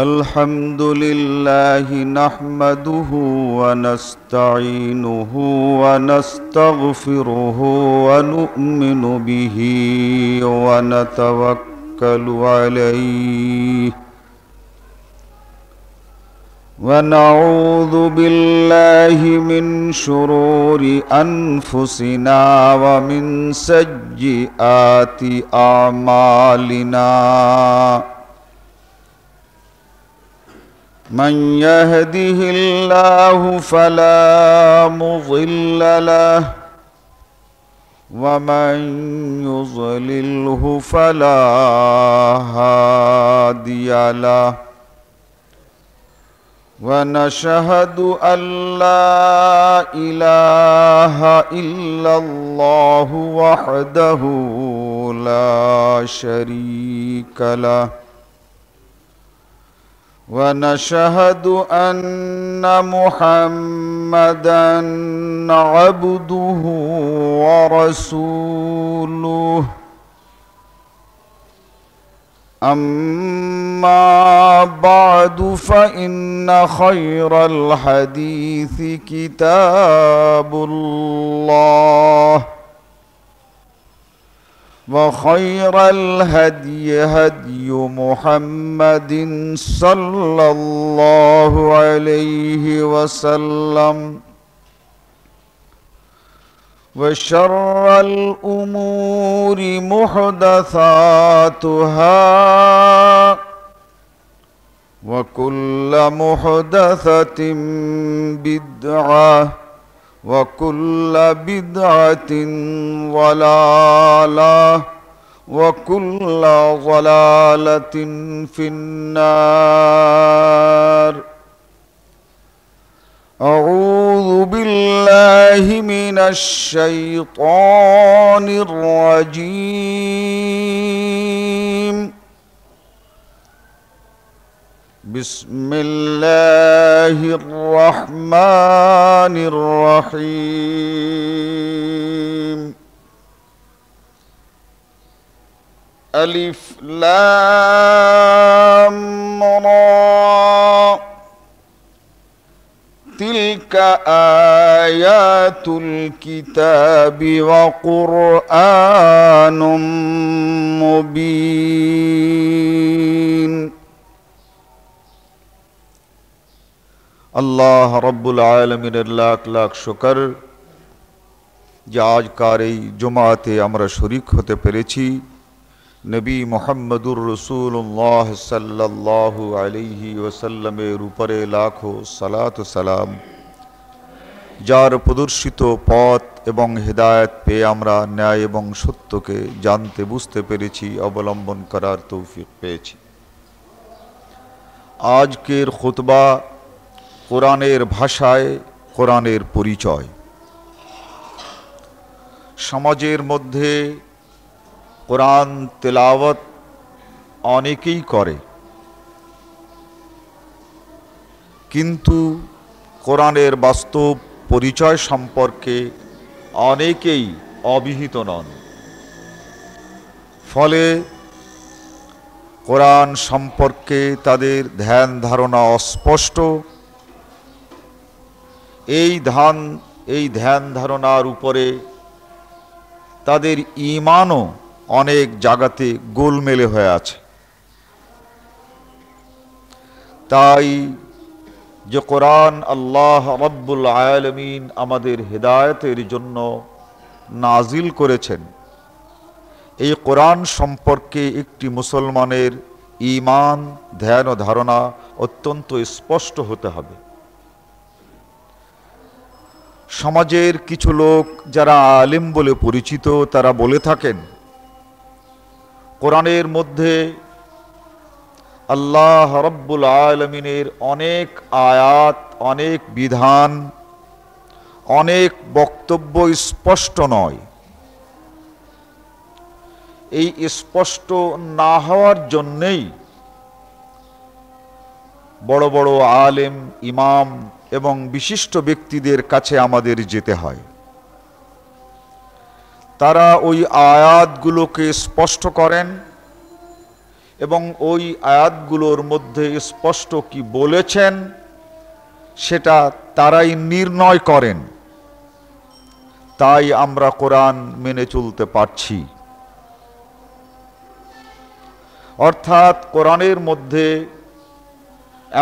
الحمد لله نحمده ونستعينه ونستغفره ونؤمن به ونتوكل عليه ونعوذ بالله من شرور أنفسنا ومن سيئات أعمالنا من يهده الله فلا مضل له ومن يضلله فلا هادي له ونشهد أن لا إله إلا الله وحده لا شريك له ونشهد أن محمدًا عبده ورسوله أما بعد فإن خير الحديث كتاب الله وخير الهدي هدي محمد صلى الله عليه وسلم وشر الأمور محدثاتها وكل محدثة بدعة وكل بدعة ضلالة وكل ضلالة في النار أعوذ بالله من الشيطان الرجيم بسم الله الرحمن الرحيم ألف لام را تلك آيات الكتاب وقرآن مبين আল্লাহ রব্বুল আলামিনের লাখ লাখ শুকর যে আজকার এই জুমাতে আমরা শরীক হতে পেরেছি। নবী মুহাম্মদুর রাসূলুল্লাহ সাল্লাল্লাহু আলাইহি ওয়াসাল্লামের উপরে লাখো সালাত ও সালাম, যার প্রদর্শিত পথ এবং হেদায়েত পেয়ে আমরা ন্যায় এবং সত্যকে জানতে বুঝতে পেরেছি, অবলম্বন করার তৌফিক পেয়েছি। আজকের খুতবা কোরআনের ভাষায় কোরআনের পরিচয়। সমাজের মধ্যে কোরআন তেলাওয়াত অনেকেই করে, কিন্তু কোরআনের বাস্তব পরিচয় সম্পর্কে অনেকেই অবহিত নন। ফলে কোরআন সম্পর্কে তাদের ধ্যান ধারণা অস্পষ্ট। এই ধ্যান ধারণার উপরে তাদের ঈমানও অনেক জায়গাতে গোলমেলে হয়ে আছে। তাই যে কোরআন আল্লাহ রাব্বুল আলামিন আমাদের হেদায়েতের জন্য নাজিল করেছেন, এই কোরআন সম্পর্কে একটি মুসলমানের ঈমান, ধ্যান ও ধারণা অত্যন্ত স্পষ্ট হতে হবে। সমাজের কিছু লোক যারা আলেম বলে পরিচিত, তারা বলে থাকেন কোরআনের মধ্যে আল্লাহ রাব্বুল আলামিনের অনেক আয়াত, অনেক বিধান, অনেক বক্তব্য স্পষ্ট নয়। এই স্পষ্ট না হওয়ার জন্যেই বড় বড় আলেম, ইমাম এবং বিশিষ্ট ব্যক্তিদের কাছে আমাদের যেতে হয়। তারা ওই আয়াতগুলোকে স্পষ্ট করেন এবং ওই আয়াতগুলোর মধ্যে স্পষ্ট কি বলেছেন সেটা তারাই নির্ণয় করেন। তাই আমরা কোরআন মেনে চলতে পারছি। অর্থাৎ কোরআনের মধ্যে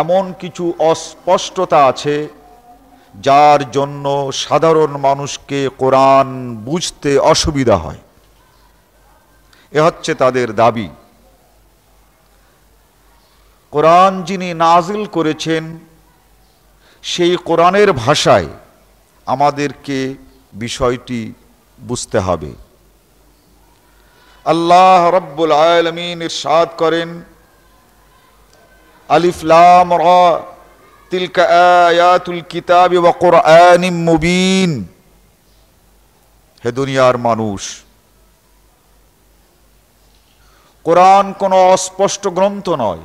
এমন কিছু অস্পষ্টতা আছে যার জন্য সাধারণ মানুষকে কোরআন বুঝতে অসুবিধা হয়। এ হচ্ছে তাদের দাবি। কোরআন যিনি নাজিল করেছেন সেই কোরআনের ভাষায় আমাদেরকে বিষয়টি বুঝতে হবে। আল্লাহ রাব্বুল আলামিন ইরশাদ করেন, আলিফ লাম রা তিলকা আয়াতুল কিতাবি ওয়া কুরআনিম মুবিন। হে দুনিয়ার মানুষ, কোরআন কোনো অস্পষ্ট গ্রন্থ নয়।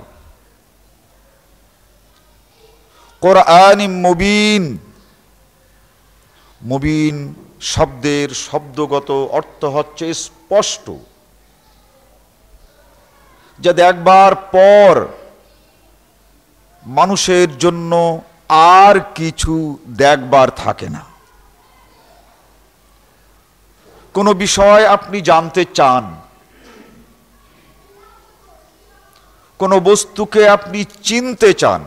কুরআনিম মুবিন, মুবিন শব্দের শব্দগত অর্থ হচ্ছে স্পষ্ট, যা দেখবার পর মানুষের জন্য আর কিছু দেখবার থাকে না। কোনো বিষয় আপনি জানতে চান, কোনো বস্তুকে আপনি চিনতে চান,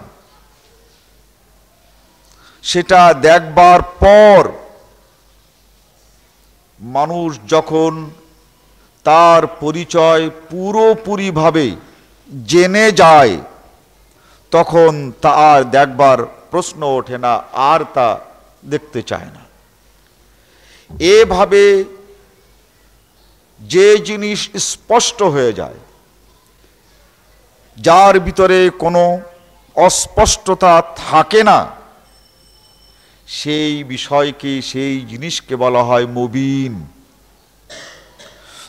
সেটা দেখবার পর মানুষ যখন তার পরিচয় পুরোপুরিভাবে জেনে যায় তখন তা আর দেখবার প্রশ্ন ওঠে না, আর তা দেখতে চায় না। এভাবে যে জিনিস স্পষ্ট হয়ে যায়, যার ভিতরে কোনো অস্পষ্টতা থাকে না, সেই বিষয়কে, সেই জিনিসকে বলা হয় মুবিন।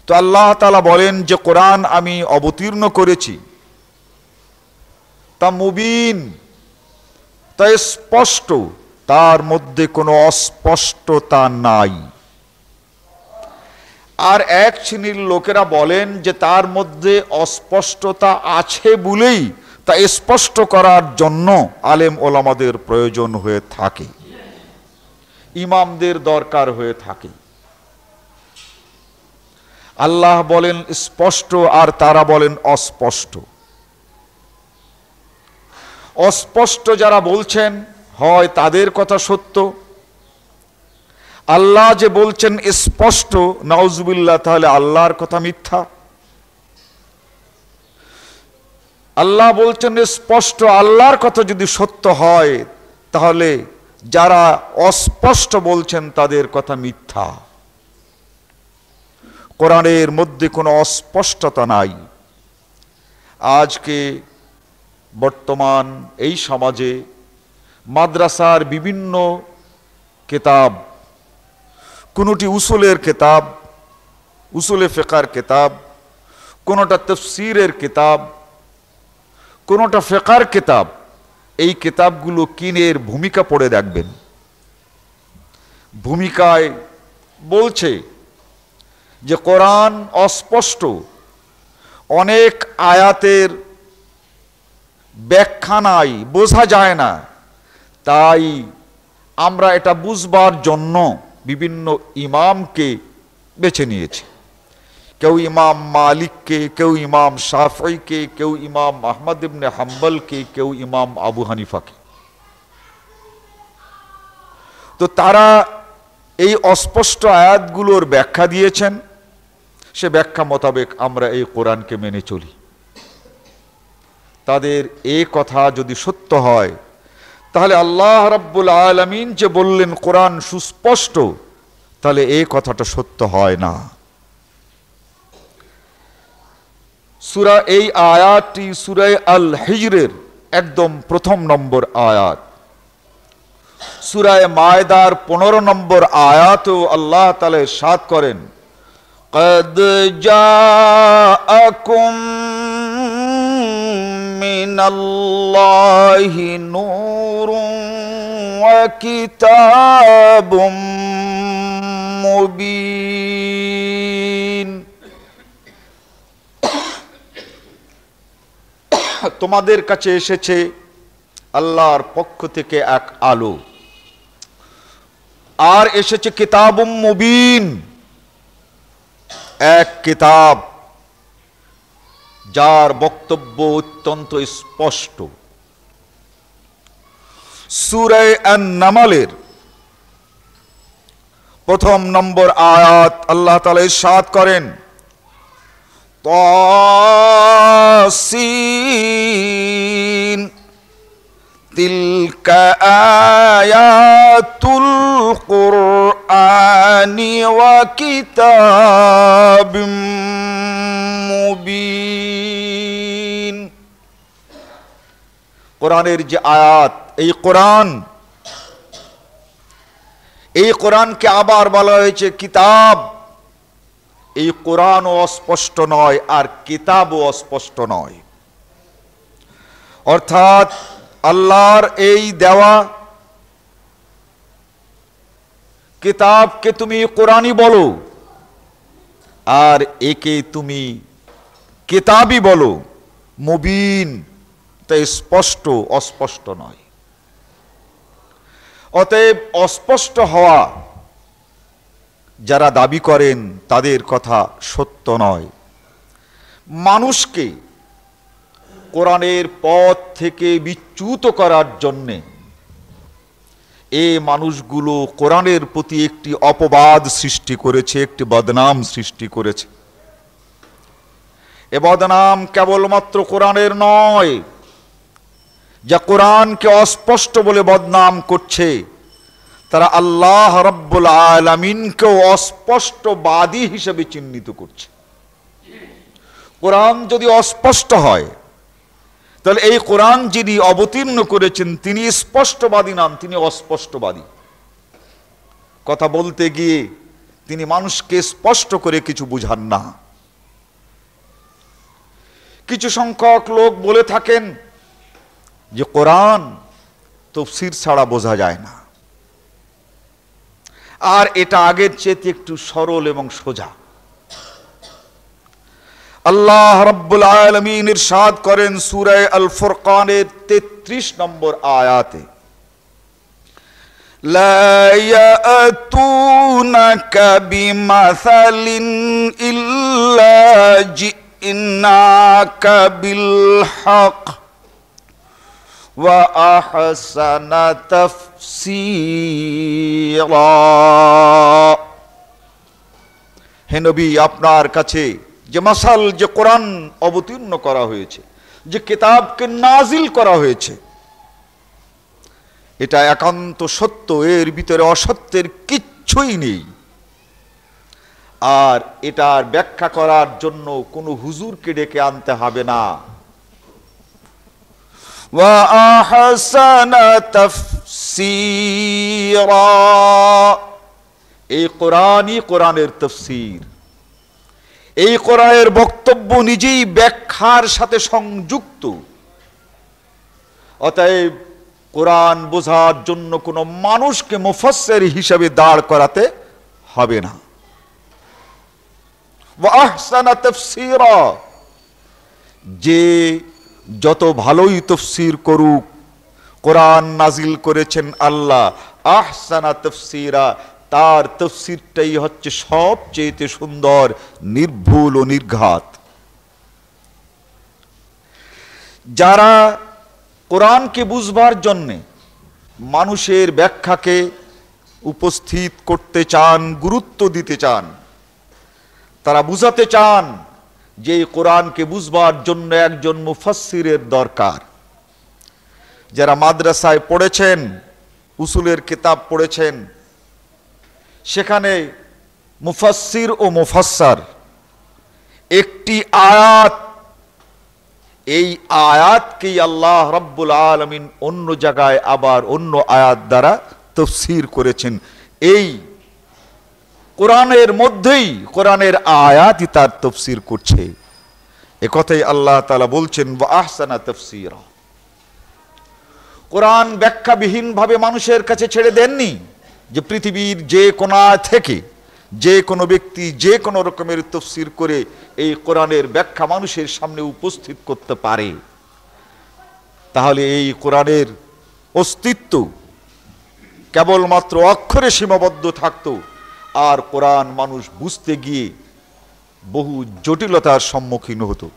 তো আল্লাহ তাআলা বলেন যে কোরআন আমি অবতীর্ণ করেছি, তা মুবিন, তা স্পষ্ট, তার মধ্যে কোনো অস্পষ্টতা নাই। আর এক শ্রেণীর লোকেরা বলেন যে তার মধ্যে অস্পষ্টতা আছে বলেই তা স্পষ্ট করার জন্য আলেম ওলামাদের প্রয়োজন হয়ে থাকে, ইমামদের দরকার হয়ে থাকে। আল্লাহ বলেন স্পষ্ট আর তারা বলেন অস্পষ্ট। অস্পষ্ট যারা বলছেন হয় তাদের কথা সত্য, আল্লাহ যে বলছেন স্পষ্ট, নাউজুবিল্লাহ, তাহলে আল্লাহর কথা মিথ্যা। আল্লাহ বলছেন স্পষ্ট, আল্লাহর কথা যদি সত্য হয় তাহলে যারা অস্পষ্ট বলছেন তাদের কথা মিথ্যা। কোরআনের মধ্যে কোনো অস্পষ্টতা নাই। আজকে বর্তমান এই সমাজে মাদ্রাসার বিভিন্ন কিতাব, কোনোটি উসুলের কিতাব, উসুলে ফিকহের কিতাব, কোনোটা তাফসীরের কিতাব, কোনোটা ফিকহের কিতাব, এই কিতাবগুলো কিনে এর ভূমিকা পড়ে দেখবেন। ভূমিকায় বলছে যে কোরআন অস্পষ্ট, অনেক আয়াতের ব্যাখ্যা নাই, বোঝা যায় না। তাই আমরা এটা বুঝবার জন্য বিভিন্ন ইমামকে বেছে নিয়েছি। কেউ ইমাম মালিককে, কেউ ইমাম শাফঈকে, কেউ ইমাম আহমদ ইবনে হাম্বলকে, কেউ ইমাম আবু হানিফাকে। তো তারা এই অস্পষ্ট আয়াতগুলোর ব্যাখ্যা দিয়েছেন, সে ব্যাখ্যা মোতাবেক আমরা এই কোরআনকে মেনে চলি। তাদের এই কথা যদি সত্য হয় তাহলে আল্লাহ রাব্বুল আলামিন যে বললেন কোরআন সুস্পষ্ট, তাহলে এই কথাটা সত্য হয় না। সূরা, এই আয়াতটি সূরা আল হিজরের একদম প্রথম নম্বর আয়াত। সূরা মায়দার 15 নম্বর আয়াতেও আল্লাহ তাআলা ইরশাদ করেন, قد جاءكم من الله نور وكتاب مبين। তোমাদের কাছে এসেছে আল্লাহর পক্ষ থেকে এক আলো, আর এসেছে কিতাবুম মুবিন, এক কিতাব যার বক্তব্য অত্যন্ত স্পষ্ট। সূরা আন-নামলের প্রথম নম্বর আয়াত আল্লাহ তাআলা ইরশাদ করেন, তাসিন তিলকা আয়াতুল কুরআনি ওয়া কিতাবিম মুবিন। কোরআনের যে আয়াত, এই কোরআনকে আবার বলা হয়েছে কিতাব। এই কোরআনও অস্পষ্ট নয় আর কিতাবও অস্পষ্ট নয়, অর্থাৎ আল্লাহর এই দেওয়া কিতাবকে তুমি কোরআনই বলো আর একে তুমি কিতাবই বলো, মুবিন, তাই স্পষ্ট, অস্পষ্ট নয়। অতএব অস্পষ্ট হওয়া যারা দাবি করেন তাদের কথা সত্য নয়। মানুষকে কোরআনের পথ থেকে বিচ্যুত করার জন্যে এই মানুষগুলো কোরআনের প্রতি একটি অপবাদ সৃষ্টি করেছে, একটি বদনাম সৃষ্টি করেছে। এ বদনাম কেবলমাত্র কোরআনের নয়, যা কোরআনকে অস্পষ্ট বলে বদনাম করছে তারা আল্লাহ রাব্বুল আলামিনকেও অস্পষ্টবাদী হিসেবে চিহ্নিত করছে। কোরআন যদি অস্পষ্ট হয় তাহলে এই কোরআন যিনি অবতীর্ণ করেছেন তিনি স্পষ্টবাদী নন, তিনি অস্পষ্টবাদী। কথা বলতে গিয়ে তিনি মানুষকে স্পষ্ট করে কিছু বুঝান না। কিছু সংখ্যক লোক বলে থাকেন যে কোরআন তাফসীর ছাড়া বোঝা যায় না, আর এটা আগের চেয়ে একটু সরল এবং সোজা। আল্লাহ রাব্বুল আলামিন ইরশাদ করেন সূরা আল ফুরকানের 33 নম্বর আয়াতে, লা ইয়াতুনাকা বিমাসালিন ইল্লা জিনাকা বিল হক ওয়া আহসানা তাফসীরা। হে নবী, আপনার কাছে যে মাসাল, যে কোরআন অবতীর্ণ করা হয়েছে, যে কিতাবকে নাজিল করা হয়েছে, এটা একান্ত সত্য, এর ভিতরে অসত্যের কিচ্ছুই নেই। আর এটার ব্যাখ্যা করার জন্য কোনো হুজুরকে ডেকে আনতে হবে না। ওয়া আহসানা তাফসীরা, এই কোরআনই কোরআনের তাফসীর। এই কোরআনের বক্তব্য নিজেই ব্যাখ্যার সাথে সংযুক্ত। অতএব কোরআন বোঝার জন্য কোনো মানুষকে মুফাসসির হিসেবে দাঁড় করাতে হবে না। ওয়া আহসানা তাফসীরা, যে যত ভালোই তাফসীর করুক, কোরআন নাজিল করেছেন আল্লাহ, আহসানা তাফসীরা, তার তাফসীরটাই হচ্ছে সবচেয়ে সুন্দর, নির্ভুল ও নির্ঘাত। যারা কোরআনকে বুঝবার জন্যে মানুষের ব্যাখ্যাকে উপস্থিত করতে চান, গুরুত্ব দিতে চান, তারা বুঝাতে চান যে কোরআনকে বুঝবার জন্য একজন মুফাসসিরের দরকার। যারা মাদ্রাসায় পড়েছেন, উসুলের কিতাব পড়েছেন, সেখানে মুফাসসির ও মুফাসসার একটি আয়াত, এই আয়াতকেই আল্লাহ রাব্বুল আলামিন অন্য জায়গায় আবার অন্য আয়াত দ্বারা তাফসীর করেছেন। এই কোরআনের মধ্যেই কোরআনের আয়াতই তার তাফসীর করছে। একথাই আল্লাহ তাআলা বলছেন, ওয়া আহসানা তাফসীরা। কোরআন ব্যাখ্যাবিহীন ভাবে মানুষের কাছে ছেড়ে দেননি, যে পৃথিবীর যে কোণা থেকে যে কোনো ব্যক্তি যে কোনো রকমের তাফসীর করে এই কোরআনের ব্যাখ্যা মানুষের সামনে উপস্থিত করতে পারে। তাহলে এই কোরআনের অস্তিত্ব কেবলমাত্র অক্ষরে সীমাবদ্ধ থাকতো, আর কোরআন মানুষ বুঝতে গিয়ে বহু জটিলতার সম্মুখীন হতো।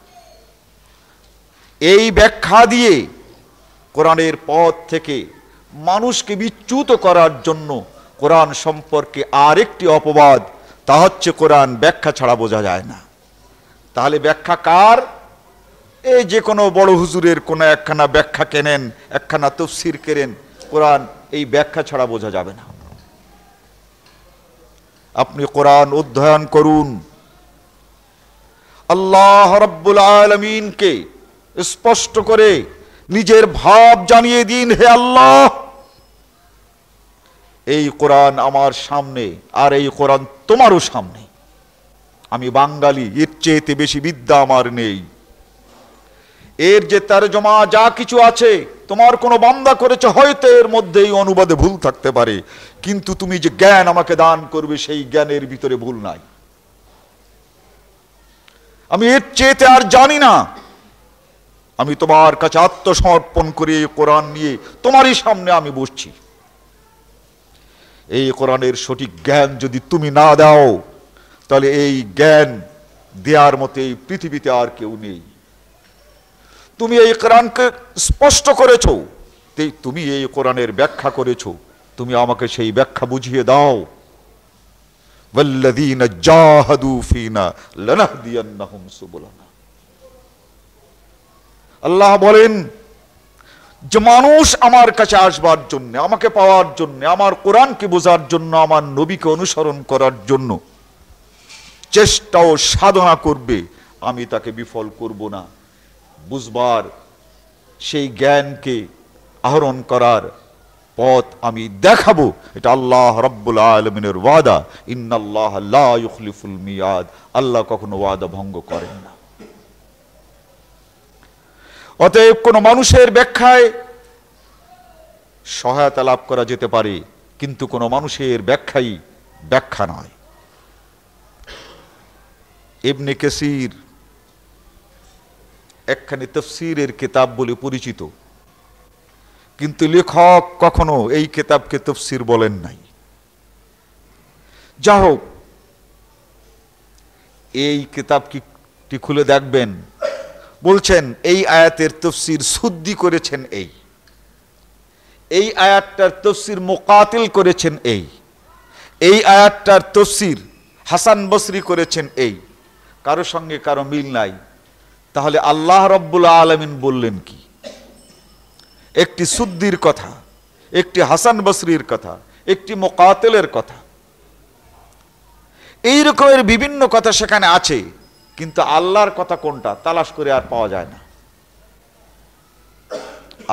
এই ব্যাখ্যা দিয়ে কোরআনের পথ থেকে মানুষকে বিচ্যুত করার জন্য কোরআন সম্পর্কে আরেকটি অপবাদ, তা হচ্ছে কোরআন ব্যাখ্যা ছাড়া বোঝা যায় না। তাহলে ব্যাখ্যা কার? এই যে কোনো বড় হুজুরের কোনো একখানা ব্যাখ্যা কেনেন, একখানা তফসির কেনেন, কোরআন এই ব্যাখ্যা ছাড়া বোঝা যাবে না। আপনি কোরআন অধ্যয়ন করুন, আল্লাহ রাব্বুল আলামিনকে স্পষ্ট করে নিজের ভাব জানিয়ে দিন, হে আল্লাহ, এই কোরআন আমার সামনে, আর এই কোরআন তোমারও সামনে। আমি বাঙালি, এর চেয়েতে বেশি বিদ্যা আমার নেই। এর যে তরজমা যা কিছু আছে তোমার কোনো বান্দা করেছে, হয়তো এর মধ্যে এই অনুবাদে ভুল থাকতে পারে, কিন্তু তুমি যে জ্ঞান আমাকে দান করবে সেই জ্ঞানের ভিতরে ভুল নাই। আমি এর চেয়েতে আর জানি না। আমি তোমার কাছে আত্মসমর্পণ করে কোরআন নিয়ে তোমারই সামনে আমি বসছি। এই কোরআনের সঠিক জ্ঞান যদি তুমি না দাও, তাহলে এই জ্ঞান দেওয়ার মতো এই পৃথিবীতে আর কেউ নেই। তুমি এই কোরআনকে স্পষ্ট করেছো, তুমি এই কোরআনের ব্যাখ্যা করেছো, তুমি আমাকে সেই ব্যাখ্যা বুঝিয়ে দাও। ওয়াল্লাযীনা জাহাদু ফীনা লানাহদিয়ান্নাহুম সুবুলানা। আল্লাহ বলেন যে মানুষ আমার কাছে আসবার জন্য, আমাকে পাওয়ার জন্য, আমার কোরআনকে বোঝার জন্য, আমার নবীকে অনুসরণ করার জন্য চেষ্টা ও সাধনা করবে, আমি তাকে বিফল করব না। বুঝবার সেই জ্ঞানকে আহরণ করার পথ আমি দেখাবো। এটা আল্লাহ রাব্বুল আলামিনের ওয়াদা। ইন্নাল্লাহ লা ইউখলিফুল মিয়াদ। আল্লাহ কখনো ওয়াদা ভঙ্গ করেন না। অতএব কোন মানুষের ব্যাখ্যায় সহায়তা লাভ করা যেতে পারে, কিন্তু কোন মানুষের ব্যাখ্যাই ব্যাখ্যা নয়। ইবনে কাসির একখানি তাফসীরের কিতাব বলে পরিচিত, কিন্তু লেখক কখনো এই কিতাবকে তাফসীর বলেন নাই। যা হোক, এই কিতাবটি খুলে দেখবেন, বলছেন এই আয়াতের তাফসীর সুদ্দি করেছেন এই আয়াতটার তাফসীর মুকাতিল করেছেন এই আয়াতটার তাফসীর হাসান বসরি করেছেন কারো সঙ্গে কারো মিল নাই। তাহলে আল্লাহ রাব্বুল আলামিন বললেন কি? একটি সুদ্দির কথা, একটি হাসান বসরির কথা, একটি মুকাতিলের কথা, এই রকমের বিভিন্ন কথা সেখানে আছে, কিন্তু আল্লাহর কথা কোনটা তালাশ করে আর পাওয়া যায় না।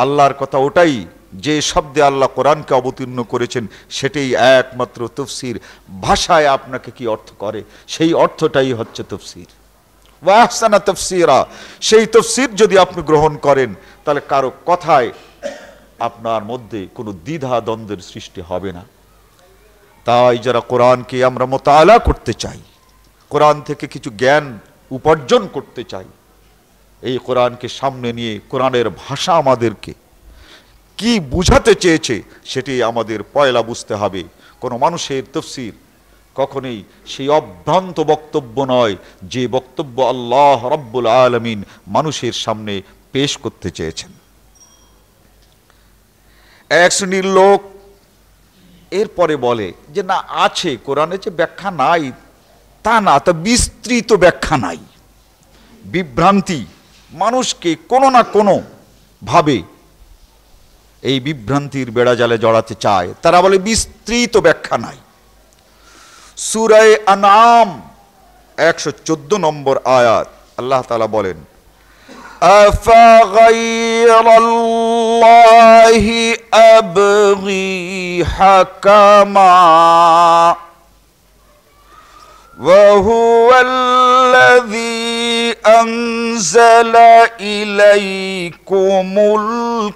আল্লাহর কথা ওটাই যে শব্দে আল্লাহ কোরআনকে অবতীর্ণ করেছেন, সেটাই একমাত্র তাফসীর। ভাষায় আপনাকে কি অর্থ করে, সেই অর্থটাই হচ্ছে তাফসীর। ওয়া আহসানা তাফসীরা, সেই তাফসীর যদি আপনি গ্রহণ করেন, তাহলে কারো কথায় আপনার মধ্যে কোনো দ্বিধা দ্বন্দ্বের সৃষ্টি হবে না। তাই যারা কোরআনকে আমরা মুতাআলা করতে চাই, কোরআন থেকে কিছু জ্ঞান উপার্জন করতে চাই, এই কোরআনকে সামনে নিয়ে কোরআনের ভাষা আমাদেরকে কি বুঝাতে চেয়েছে সেটি আমাদের পয়লা বুঝতে হবে। কোনো মানুষের তাফসীর কখনোই সেই অভ্রান্ত বক্তব্য নয় যে বক্তব্য আল্লাহ রাব্বুল আলামিন মানুষের সামনে পেশ করতে চেয়েছেন। এক শ্রেণীর লোক এরপরে বলে যে না, আছে কোরআনে যে ব্যাখ্যা নাই তা না, তা বিস্তৃত ব্যাখ্যা নাই। বিভ্রান্তি মানুষকে কোনো না কোনো ভাবে এই বিভ্রান্তির বেড়াজালে জড়াতে চায়। তারা বলে বিস্তৃত ব্যাখ্যা নাই। সূরা আনআম 114 নম্বর আয়াত আল্লাহ তাআলা বলেন, আফাগাইরাল্লাহি আবগি হাকামা ওয়া হুয়াল্লাযী আনজালা ইলাইকুমুল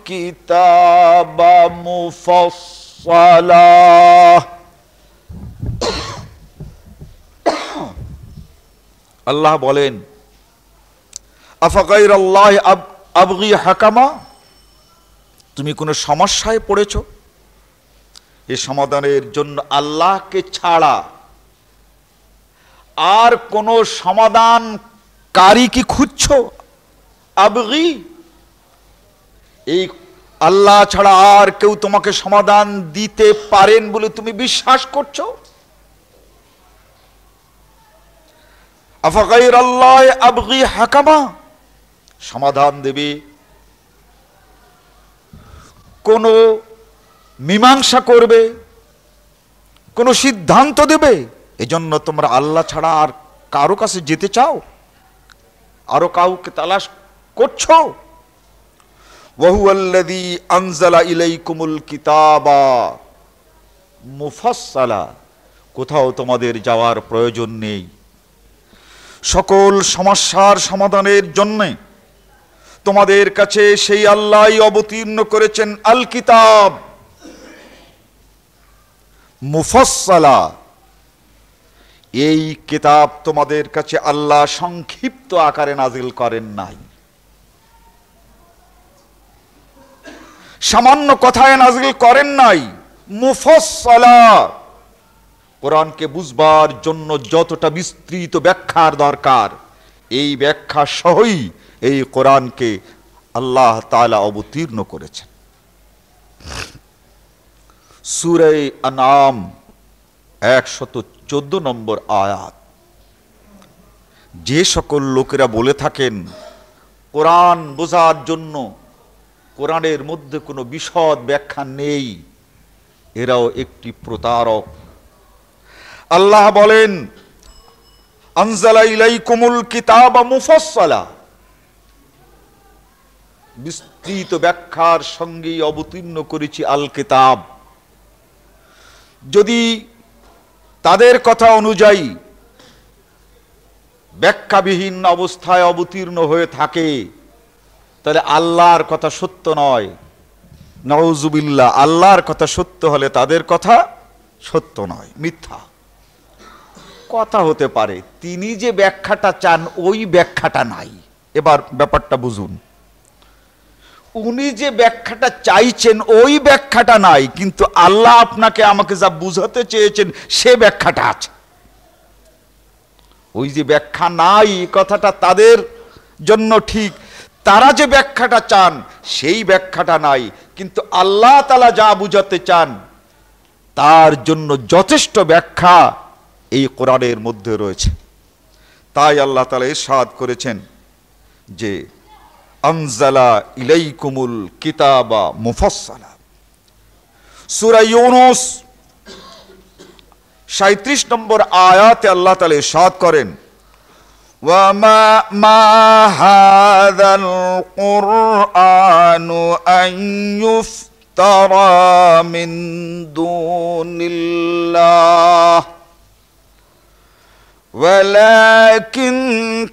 কিতাবা মুফাসসালা। আল্লাহ বলেন, আফাগাইরাল্লাহি আবগি হাকামা, তুমি কোনো সমস্যায় পড়েছ, এই সমাধানের জন্য আল্লাহকে ছাড়া আর কোনো সমাধানকারী কি খুঁজছ? আবগি, এই আল্লাহ ছাড়া আর কেউ তোমাকে সমাধান দিতে পারেন বলে তুমি বিশ্বাস করছো? আফাগাইরাল্লাহ আবগি হাকামা, সমাধান দেবে, কোন মীমাংসা করবে, কোন সিদ্ধান্ত দেবে, এজন্য তোমরা আল্লাহ ছাড়া আর কারো কাছে যেতে চাও, আরো কাউকে তালাশ করছো? ওয়াহুয়াল্লাযী আনজালা ইলাইকুমুল কিতাবা মুফাসসালা, কোথাও তোমাদের যাওয়ার প্রয়োজন নেই, সকল সমস্যার সমাধানের জন্য তোমাদের কাছে সেই আল্লাহই অবতীর্ণ করেছেন আল কিতাব মুফাসসালা। এই কিতাব তোমাদের কাছে আল্লাহ সংক্ষিপ্ত আকারে নাজিল করেন নাই, সামান্য কথায় নাজিল করেন নাই, মুফাসসালা। কোরআনকে বুঝবার জন্য যতটা বিস্তৃত ব্যাখ্যার দরকার, এই ব্যাখ্যা সহই এই কোরআনকে আল্লাহ তাআলা অবতীর্ণ করেছেন। সূরা আনআম 114 নম্বর আয়াত। যে সকল লোকেরা বলে থাকেন কোরআন বোঝার জন্য কোরআনের মধ্যে কোনো বিশদ ব্যাখ্যা নেই, এরাও একটি প্রতারক। আল্লাহ বলেন আনজালা ইলাইকুমুল কিতাবা মুফাসসালা, বিস্তৃত ব্যাখ্যার সঙ্গে অবতীর্ণ করেছি আল কিতাব। যদি তাদের কথা অনুযায়ী ব্যাখ্যাবিহীন অবস্থায় অবতীর্ণ হয়ে থাকে, তাহলে আল্লাহর কথা সত্য নয়। নাউজুবিল্লাহ, আল্লাহর কথা সত্য হলে তাদের কথা সত্য নয়, মিথ্যা কথা হতে পারে। তিনি যে ব্যাখ্যাটা চান ওই ব্যাখ্যাটা নাই। এবার ব্যাপারটা বুঝুন, উনি যে ব্যাখ্যাটা চাইছেন ওই ব্যাখ্যাটা নাই, কিন্তু আল্লাহ আপনাকে আমাকে যা বুঝাতে চেয়েছেন সে ব্যাখ্যাটা আছে। ওই যে ব্যাখ্যা নাই কথাটা তাদের জন্য ঠিক, তারা যে ব্যাখ্যাটা চান সেই ব্যাখ্যাটা নাই, কিন্তু আল্লাহ তাআলা যা বুঝাতে চান তার জন্য যথেষ্ট ব্যাখ্যা এই কোরআনের মধ্যে রয়েছে। তাই আল্লাহ তাআলা ইরশাদ করেছেন যে আনজালা ইলাইকুমুল কিতাবা মুফাসসালা। সূরা ইউনূস 37 নম্বর আয়াতে আল্লাহ তাআলা ইরশাদ করেন ওয়া মা হাযাল কুরআনু আন ইফতারা মিন দুনিল্লাহ ولكن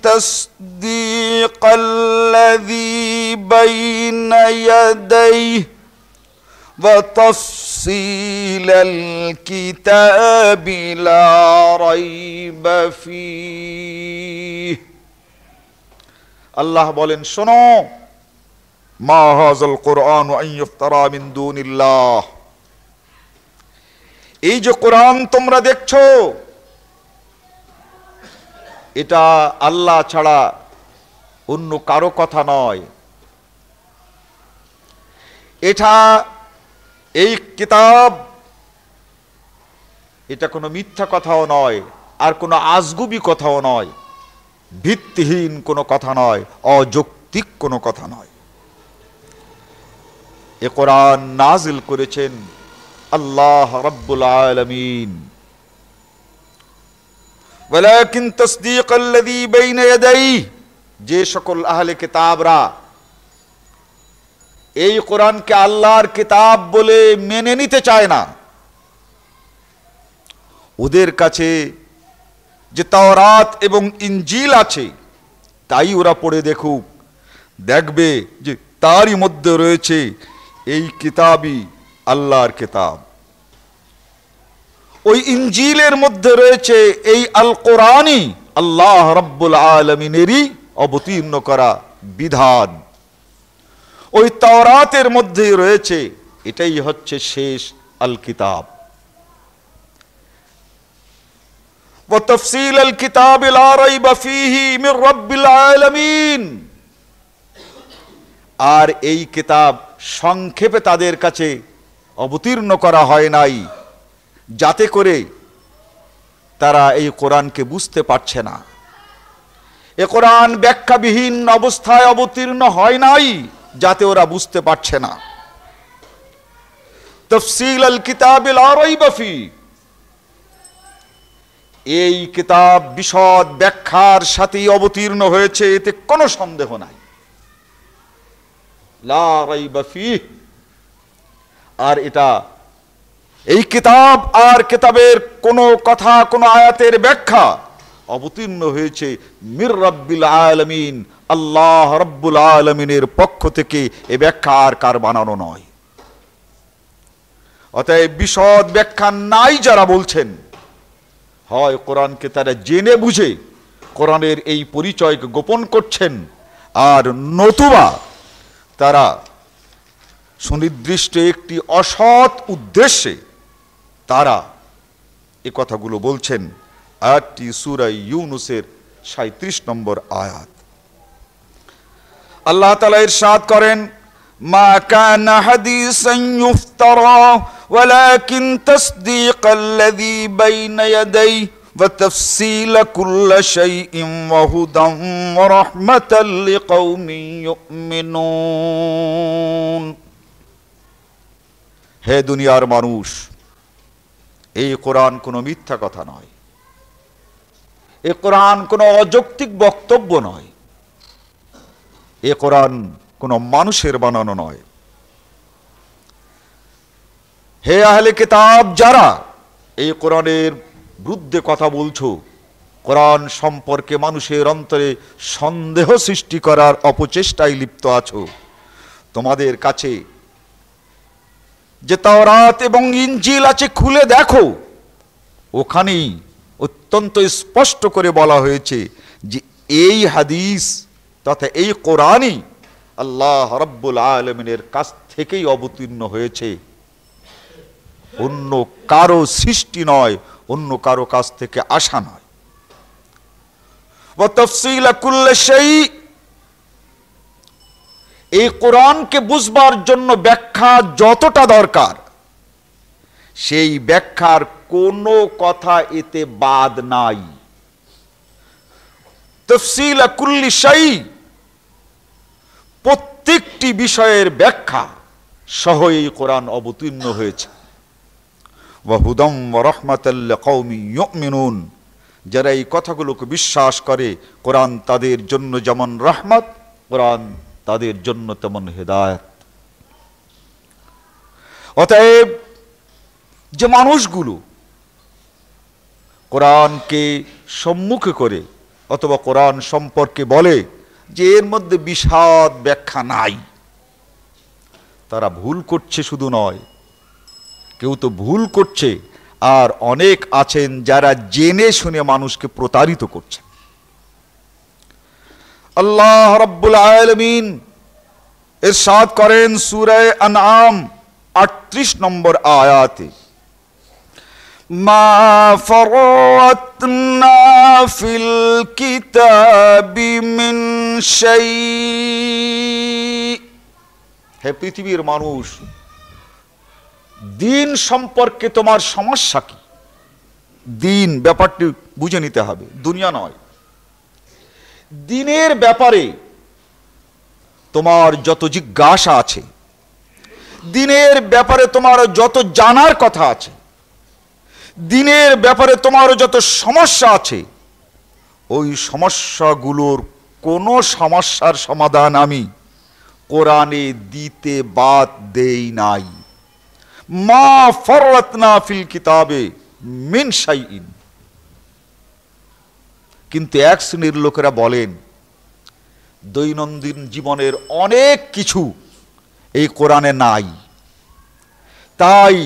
تصديق الذي بين يديه وتفصيل الكتاب لا ريب فيه। আল্লাহ বলেন শোনো, মা হাযাল কুরআন আন ইফতারা মিন দুনিল্লাহ, এই যে কোরআন তোমরা দেখছো এটা আল্লাহ ছাড়া অন্য কারো কথা নয়। এটা এই কিতাব, এটা কোনো মিথ্যা কথাও নয়, আর কোনো আজগুবি কথাও নয়, ভিত্তিহীন কোনো কথা নয়, অযৌক্তিক কোনো কথা নয়। এ কোরআন নাজিল করেছেন আল্লাহ রাব্বুল আলামিন। ওয়ালাকিন তাসদীকাল্লাযী বাইনা ইয়াদাইহি, যে সকল আহলে কিতাবরা এই কোরআনকে আল্লাহর কিতাব বলে মেনে নিতে চায় না, ওদের কাছে যে তাওরাত এবং ইনজিল আছে তাই ওরা পড়ে দেখুক, দেখবে যে তারই মধ্যে রয়েছে এই কিতাবই আল্লাহর কিতাব। ওই ইনজিলের মধ্যে রয়েছে এই আল কোরআনই আল্লাহ রাব্বুল আলামিনেরই অবতীর্ণ করা বিধান। ওই তাওরাতের মধ্যেই রয়েছে, এটাই হচ্ছে শেষ আল কিতাব। ওয়া তাফসীল আল কিতাব লা রাইবা ফীহি মির রাব্বিল আলামিন। আর এই কিতাব সংক্ষেপে তাদের কাছে অবতীর্ণ করা হয় নাই, যাতে করে তারা এই কোরআনকে বুঝতে পারছে না। এ কোরআন ব্যাখ্যাবিহীন অবস্থায় অবতীর্ণ হয় নাই, যাতে ওরা বুঝতে পারছে না। তাফসীল আল কিতাব লা রাইবা ফী, এই কিতাব বিশদ ব্যাখ্যার সাথেই অবতীর্ণ হয়েছে, এতে কোনো সন্দেহ নাই। লা রাইবা ফী। আর এটা এই কিতাব আর কিতাবের কোনো কথা, কোনো আয়াতের ব্যাখ্যা অবতীর্ণ হয়েছে মির রাব্বিল আলামিন, আল্লাহ রাব্বুল আলামিনের পক্ষ থেকে। এ ব্যাখ্যা আর কার বানানো নয়। অতএব বিশদ ব্যাখ্যা নাই যারা বলছেন, হয় কোরআনকে তারা জেনে বুঝে কোরআনের এই পরিচয়কে গোপন করছেন, আর নতুবা তারা সুনির্দিষ্ট একটি অসৎ উদ্দেশ্যে তারা এ কথাগুলো বলছেন। আয়াতটি সূরা ইউনূসের ৩৭ নম্বর আয়াত। আল্লাহ তাআলা ইরশাদ করেন, মা কানা হাদিসান ইফতারা ওয়ালাকিন তাসদীকাল্লাযী বাইনা ইয়াদাইহি ওয়া তাফসীলা কুল্লি শাইইন ওয়া হুদান ওয়া রাহমাতাল লিকাওমিন ইউমিনুন। হে দুনিয়ার মানুষ, এই কোরআন কোনো মিথ্যা কথা নয়, এ কোরআন কোনো অযৌক্তিক বক্তব্য নয়, এ কোরআন কোনো মানুষের বানানো নয়। হে আহলে কিতাব, যারা এই কোরআনের বিরুদ্ধে কথা বলছো, কোরআন সম্পর্কে মানুষের অন্তরে সন্দেহ সৃষ্টি করার অপচেষ্টায় লিপ্ত আছো, তোমাদের কাছে যে তাওরাত এবং ইনজিল আছে খুলে দেখো, ওখানেই অত্যন্ত স্পষ্ট করে বলা হয়েছে যে এই হাদিস তথা এই কোরআনই আল্লাহ রাব্বুল আলামিনের কাছ থেকেই অবতীর্ণ হয়েছে, অন্য কারো সৃষ্টি নয়, অন্য কারো কাছ থেকে আসা নয়। ওয়া তাফসীলা কুল্লি শাই, এই কোরআনকে বুঝবার জন্য ব্যাখ্যা যতটা দরকার, সেই ব্যাখ্যার কোনো কথা এতে বাদ নাই। তাফসীলা কুল্লি শাই, প্রত্যেকটি বিষয়ের ব্যাখ্যা সহ এই কোরআন অবতীর্ণ হয়েছে। ওয়া হুদাম ওয়া রাহমাতাল লিকাওমিন ইউমিনুন, যারা এই কথাগুলোকে বিশ্বাস করে, কোরআন তাদের জন্য যেমন রহমত, কোরআন তাদের জন্য তেমন হেদায়েত। অতএব যে মানুষগুলো কোরআনকে সম্মুখে করে অথবা কোরআন সম্পর্কে বলে যে এর মধ্যে বিশদ ব্যাখ্যা নাই, তারা ভুল করছে শুধু নয়, কেউ তো ভুল করছে, আর অনেক আছেন যারা জেনে শুনে মানুষকে প্রতারিত করছেন। আল্লাহ রাব্বুল আলামিন ইরশাদ করেন সূরা আনআম ৩৮ নম্বর আয়াতে, মা ফারাতনা ফিল কিতাবি মিন শাই। হে পৃথিবীর মানুষ, দিন সম্পর্কে তোমার সমস্যা কি? দিন ব্যাপারটি বুঝে নিতে হবে, দুনিয়া নয়। দিনের ব্যাপারে তোমার যত জিজ্ঞাসা আছে, দিনের ব্যাপারে তোমার যত জানার কথা আছে, দিনের ব্যাপারে তোমার যত সমস্যা আছে, ওই সমস্যাগুলোর কোনো সমস্যার সমাধান আমি কোরআনে দিতে বাদ দেই নাই। মা ফারাতনা ফিল কিতাবে মিন শাইইন। কিন্তু এক শ্রেণীর লোকেরা বলেন দৈনন্দিন জীবনের অনেক কিছু এই কোরআনে নাই, তাই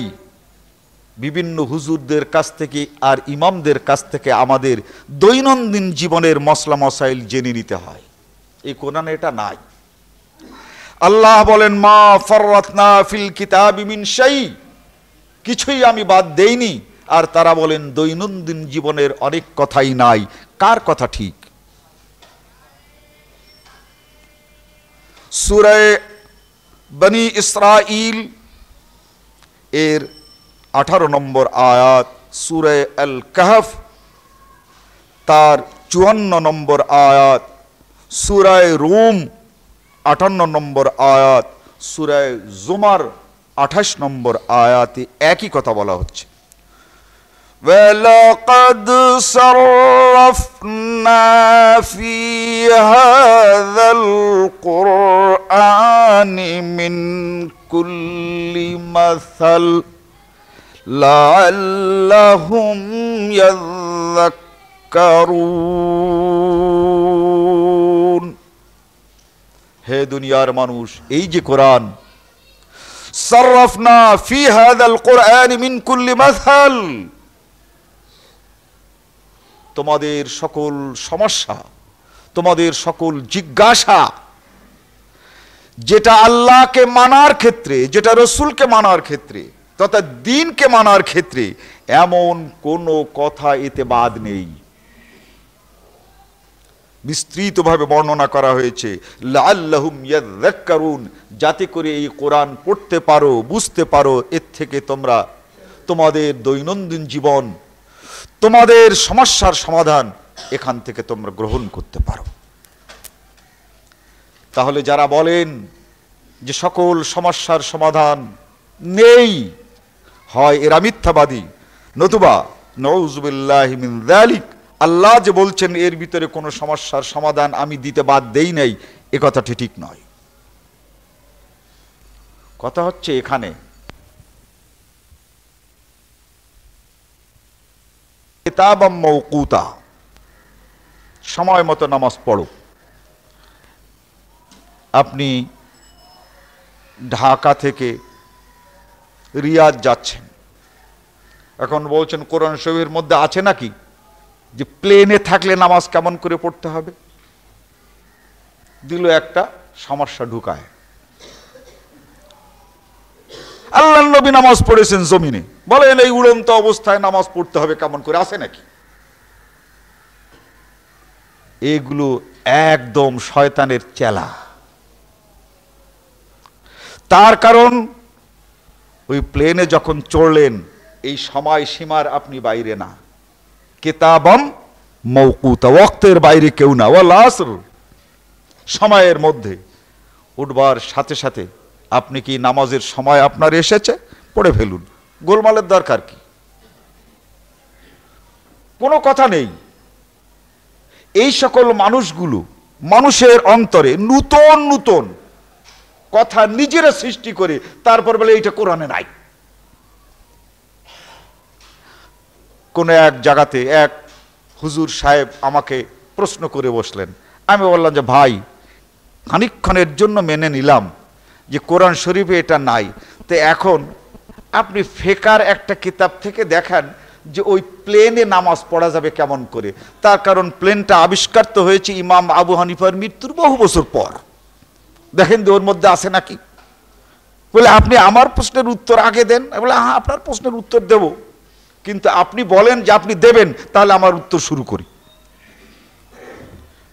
বিভিন্ন হুজুরদের কাছ থেকে আর ইমামদের কাছ থেকে আমাদের দৈনন্দিন জীবনের মসলা মসাইল জেনে নিতে হয়, এই কোরআনে এটা নাই। আল্লাহ বলেন মা ফাররাতনা ফিল কিতাবি মিন শাই, কিছুই আমি বাদ দেইনি। আর তারা বলেন দৈনন্দিন জীবনের অনেক কথাই নাই। কার কথা ঠিক? সূরা বনি ইসরাইল এর 18 নম্বর আয়াত, সূরা আল কাহফ তার 54 নম্বর আয়াত, সূরা রুম 58 নম্বর আয়াত, সূরা জুমার 28 নম্বর আয়াতে একই কথা বলা হচ্ছে। وَلَقَدْ صَرَّفْنَا فِي هَذَا الْقُرْآنِ مِنْ كُلِّ مَثَلٍ لَعَلَّهُمْ يَذَّكَّرُونَ। হে দুনিয়ার মানুষ, এই যে কোরআন, সাররাফনা ফি হাযাল কুরআন মিন কুল্লি মাসাল, তোমাদের সকল সমস্যা, তোমাদের সকল জিজ্ঞাসা, যেটা আল্লাহকে মানার ক্ষেত্রে, যেটা রসুলকে মানার ক্ষেত্রে তথা দ্বীনকে মানার ক্ষেত্রে এমন কোনো কথা এতে বাদ নেই। বিস্তৃতভাবে বর্ণনা করা হয়েছে লাআল্লাহুম ইয়াযাক্কারুন, যাতে করে এই কোরআন পড়তে পারো, বুঝতে পারো, এর থেকে তোমরা তোমাদের দৈনন্দিন জীবন, তোমাদের সমস্যার সমাধান এখান থেকে তোমরা গ্রহণ করতে পারো। তাহলে যারা বলেন যে সকল সমস্যার সমাধান নেই, হয় এরা মিথ্যাবাদী, নতুবা নাউযুবিল্লাহি মিন যালিক, আল্লাহ যে বলছেন এর ভিতরে কোনো সমস্যার সমাধান আমি দিতে বাদ দেই নাই, এ কথাটি ঠিক নয়। কথা হচ্ছে এখানে কিতাবাম মাওকুতা, সময় মতো নামাজ পড়ো। আপনি ঢাকা থেকে রিয়াদ যাচ্ছেন, এখন বলছেন কোরআন শরীফের মধ্যে আছে নাকি যে প্লেনে থাকলে নামাজ কেমন করে পড়তে হবে? দিল একটা সমস্যা ঢুকায়। আল্লাহর নবী নামাজ পড়েছেন জমিনে, বলেন এই উড়ন্ত অবস্থায় নামাজ পড়তে হবে কেমন করে, আছে নাকি? এগুলো একদম শয়তানের চেলা। তার কারণ ওই প্লেনে যখন চড়লেন এই সময় সীমার আপনি বাইরে না, কিতাবাম মাওকুতা, ওয়াক্তের বাইরে কেউ না, ওয়াল আসর, সময়ের মধ্যে উঠবার সাথে সাথে আপনি কি নামাজের সময় আপনার এসেছে, পড়ে ফেলুন, গোলমালের দরকার কি? কোনো কথা নেই। এই সকল মানুষগুলো মানুষের অন্তরে নূতন নূতন কথা নিজেরা সৃষ্টি করে তারপর বলে এইটা কোরআনে নাই। কোন এক জায়গাতে এক হুজুর সাহেব আমাকে প্রশ্ন করে বসলেন, আমি বললাম যে ভাই, খানিকক্ষণের জন্য মেনে নিলাম যে কোরআন শরীফে এটা নাই, তো এখন আপনি ফিকার একটা কিতাব থেকে দেখান যে ওই প্লেনে নামাজ পড়া যাবে কেমন করে। তার কারণ প্লেনটা আবিষ্কার তো হয়েছে ইমাম আবু হানিফার মৃত্যুর বহু বছর পর, দেখেন যে ওর মধ্যে আছে নাকি। বলে আপনি আমার প্রশ্নের উত্তর আগে দেন। বলে হ্যাঁ, আপনার প্রশ্নের উত্তর দেব, কিন্তু আপনি বলেন যে আপনি দেবেন, তাহলে আমার উত্তর শুরু করি।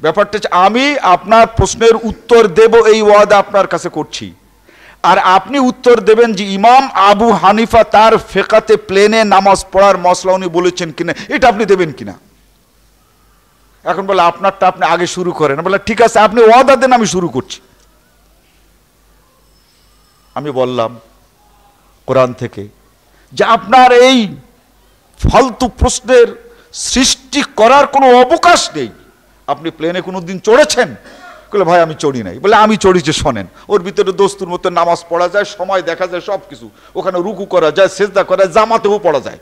ব্যাপারটা হচ্ছে আমি আপনার প্রশ্নের উত্তর দেব এই ওয়াদা আপনার কাছে করছি, আর আপনি উত্তর দেবেন যে ইমাম আবু হানিফা তার ফিকাতে প্লেনে নামাজ পড়ার মসলা উনি বলেছেন কিনা, এটা আপনি দেবেন কিনা। এখন বলে আপনারটা আপনি আগে শুরু করেন। বলে ঠিক আছে, আপনি ওয়াদা দেন, আমি শুরু করছি। আমি বললাম কোরআন থেকে যে আপনার এই ফালতু প্রশ্নের সৃষ্টি করার কোনো অবকাশ নেই। আপনি প্লেনে কোনোদিন চড়েছেন? বলে ভাই আমি চড়ি নাই। বলে আমি চড়িছি, শোনেন, ওর ভিতরে দস্তুর মতো নামাজ পড়া যায়, সময় দেখা যায়, সব কিছু ওখানে রুকু করা যায়, সেজদা করা যায়, জামাতেও পড়া যায়,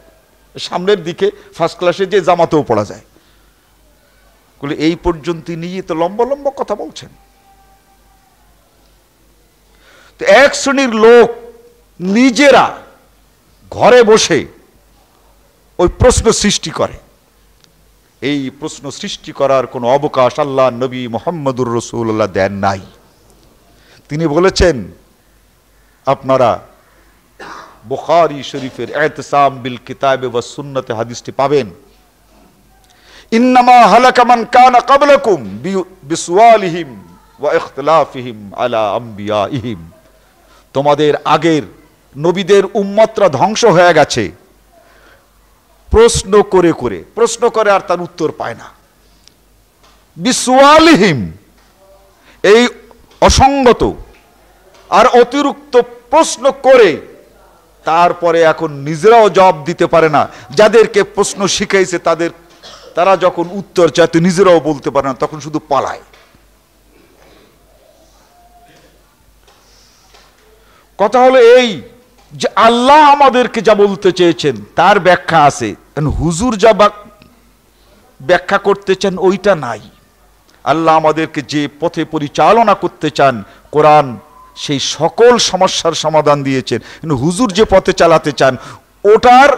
সামনের দিকে ফার্স্ট ক্লাসে যে জামাতেও পড়া যায়। বলে এই পর্যন্ত নিয়ে তো লম্বা লম্বা কথা বলছেন। তো এক শ্রেণীর লোক নিজেরা ঘরে বসে ওই প্রশ্ন সৃষ্টি করে। এই প্রশ্ন সৃষ্টি করার কোনো অবকাশ আল্লাহ নবী মুহাম্মদুর রাসূলুল্লাহ দেন নাই। তিনি বলেছেন, আপনারা বুখারী শরীফের ইতিসাম বিল কিতাবে ওয়াস সুন্নতে হাদিসটি পাবেন, ইন্নামা হালাকা মান কানা ক্বাবলাকুম বিসওয়ালিহিম ওয়া ইখতিলাফিহিম আলা আমবিয়াইহিম, তোমাদের আগের নবীদের উম্মতরা ধ্বংস হয়ে গেছে প্রশ্ন করে করে, প্রশ্ন করে আর তার উত্তর পায় না। বিসওয়ালিহিম, এই অসঙ্গত আর অতিরিক্ত প্রশ্ন করে তারপরে এখন নিজেরাও জবাব দিতে পারে না। যাদেরকে প্রশ্ন শিখাইছে তারা যখন উত্তর চায় তো নিজেরাও বলতে পারে না, তখন শুধু পালায়। কথা হলো এই যে আল্লাহ আমাদেরকে যা বলতে চেয়েছেন তার ব্যাখ্যা আছে, হুজুর যা ব্যাখ্যা করতে চান ওইটা নাই। আল্লাহ আমাদেরকে যে পথে পরিচালনা করতে চান, কোরআন সেই সকল সমস্যার সমাধান দিয়েছেন, কিন্তু হুজুর যে পথে চালাতে চান ওটার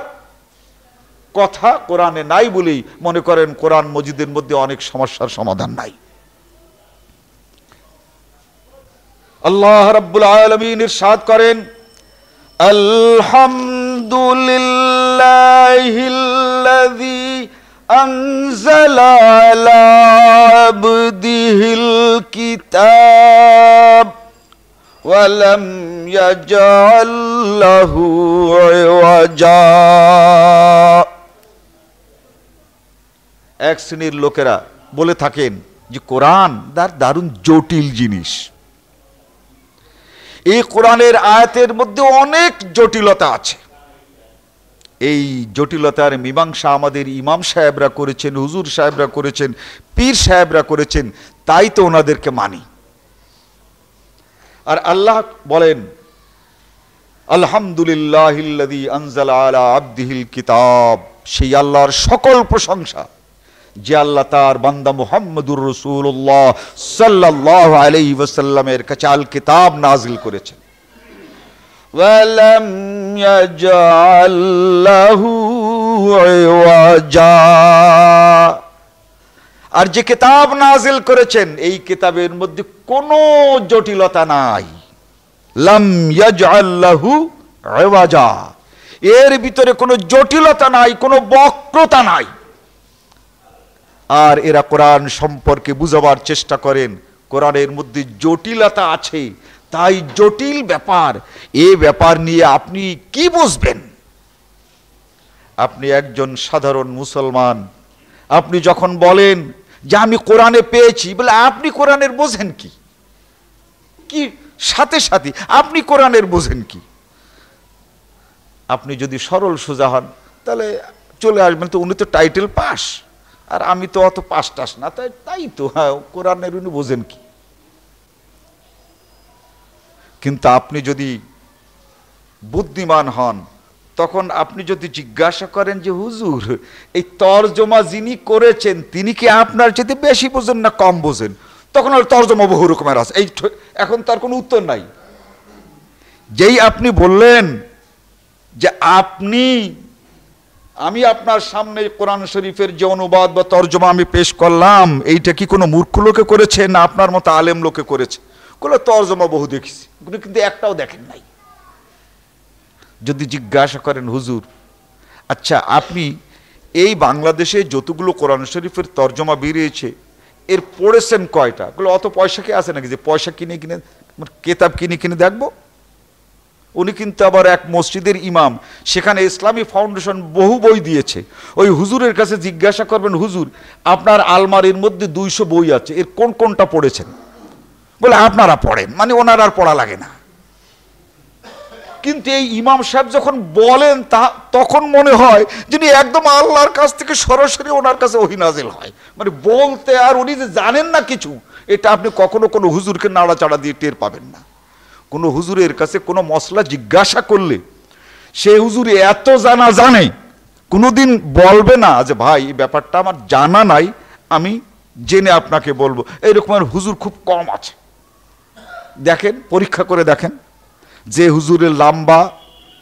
কথা কোরআনে নাই বলেই মনে করেন কোরআন মজিদের মধ্যে অনেক সমস্যার সমাধান নাই। আল্লাহ রাব্বুল আলামিন ইরশাদ করেন, আলহামদুলিল্লাহিল্লাযী আনজালা আলা আবদিহিল কিতাব ওয়া লাম ইয়াজআল লাহু ইওয়াজা। এক শ্রেণীর লোকেরা বলে থাকেন যে কোরআন দারুণ জটিল জিনিস, এই কোরআনের আয়াতের মধ্যে অনেক জটিলতা আছে। এই জটিলতার মীমাংসা আমাদের ইমাম সাহেবরা করেছেন, হুজুর সাহেবরা করেছেন, পীর সাহেবরা করেছেন, তাই তো ওনাদেরকে মানি। আর আল্লাহ বলেন, আলহামদুলিল্লাহিল্লাযী আনজালা আলা আবদিহিল কিতাব, সেই আল্লাহর সকল প্রশংসা যে আল্লাহ তার বান্দা মুহাম্মদুর রাসূলুল্লাহ সাল্লাল্লাহু আলাইহি ওয়াসাল্লামের কাছে আল কিতাব নাজিল করেছেন। ওয়ালাম ইয়াজআল লাহু ইওয়াজা, আর যে কিতাব নাজিল করেছেন এই কিতাবের মধ্যে কোনো জটিলতা নাই। লাম ইয়াজআল লাহু ইওয়াজা, এর ভিতরে কোনো জটিলতা নাই, কোনো বক্রতা নাই। আর এরা কোরআন সম্পর্কে বুঝাবার চেষ্টা করেন, কোরআনের মধ্যে জটিলতা আছে, তাই জটিল ব্যাপার, এ ব্যাপার নিয়ে আপনি কি বুঝবেন? আপনি একজন সাধারণ মুসলমান, আপনি যখন বলেন যে আমি কোরআনে পেয়েছি, বলে আপনি কোরআনের বোঝেন কি? কি সাথে সাথে আপনি কোরআনের বোঝেন কি? আপনি যদি সরল সোজা হন তাহলে চলে আসবেন, তো উনি তো টাইটেল পাস আর আমি তো অত পাস টাস না, তাই তো হ্যাঁ কোরআনের উনি বোঝেন কি? কিন্তু আপনি যদি বুদ্ধিমান হন, তখন আপনি যদি জিজ্ঞাসা করেন যে হুজুর এই তরজমা যিনি করেছেন তিনি কি আপনার চেয়ে বেশি বোঝেন না কম বোঝেন, তখন আর তরজমা বহু রকমের আছে, এই এখন তার কোনো উত্তর নাই। যেই আপনি বললেন যে আমি আপনার সামনে কোরআন শরীফের যে অনুবাদ বা তরজমা আমি পেশ করলাম, এইটা কি কোনো মূর্খ লোকে করেছে না আপনার মতো আলেম লোকে করেছে? কোনো তরজমা বহু দেখেছি, কিন্তু একটাও দেখেন নাই। যদি জিজ্ঞাসা করেন হুজুর আচ্ছা আপনি এই বাংলাদেশে যতগুলো কোরআন শরীফের তরজমা বেরিয়েছে এর পড়েছেন কয়টা? অত পয়সা কি আছে নাকি যে পয়সা কিনে কেতাব কিনে দেখবো? উনি কিন্তু আবার এক মসজিদের ইমাম, সেখানে ইসলামী ফাউন্ডেশন বহু বই দিয়েছে। ওই হুজুরের কাছে জিজ্ঞাসা করবেন, হুজুর আপনার আলমারির মধ্যে 200 বই আছে, এর কোনটা পড়েছেন? বলে আপনারা পড়েন, মানে ওনার আর পড়া লাগে না। কিন্তু এই ইমাম সাহেব যখন বলেন তখন মনে হয় যিনি একদম আল্লাহর কাছ থেকে সরাসরি ওনার কাছে ওহী নাজিল হয়, মানে বলতে আর উনি যে জানেন না কিছু, এটা আপনি কখনো কোনো হুজুরকে নাড়াচাড়া দিয়ে টের পাবেন না। কোনো হুজুরের কাছে কোনো মশলা জিজ্ঞাসা করলে সে হুজুর এত জানে, কোনোদিন বলবে না যে ভাই এই ব্যাপারটা আমার জানা নাই, আমি জেনে আপনাকে বলবো। এইরকমের হুজুর খুব কম আছে। দেখেন, পরীক্ষা করে দেখেন, যে হুজুরের লম্বা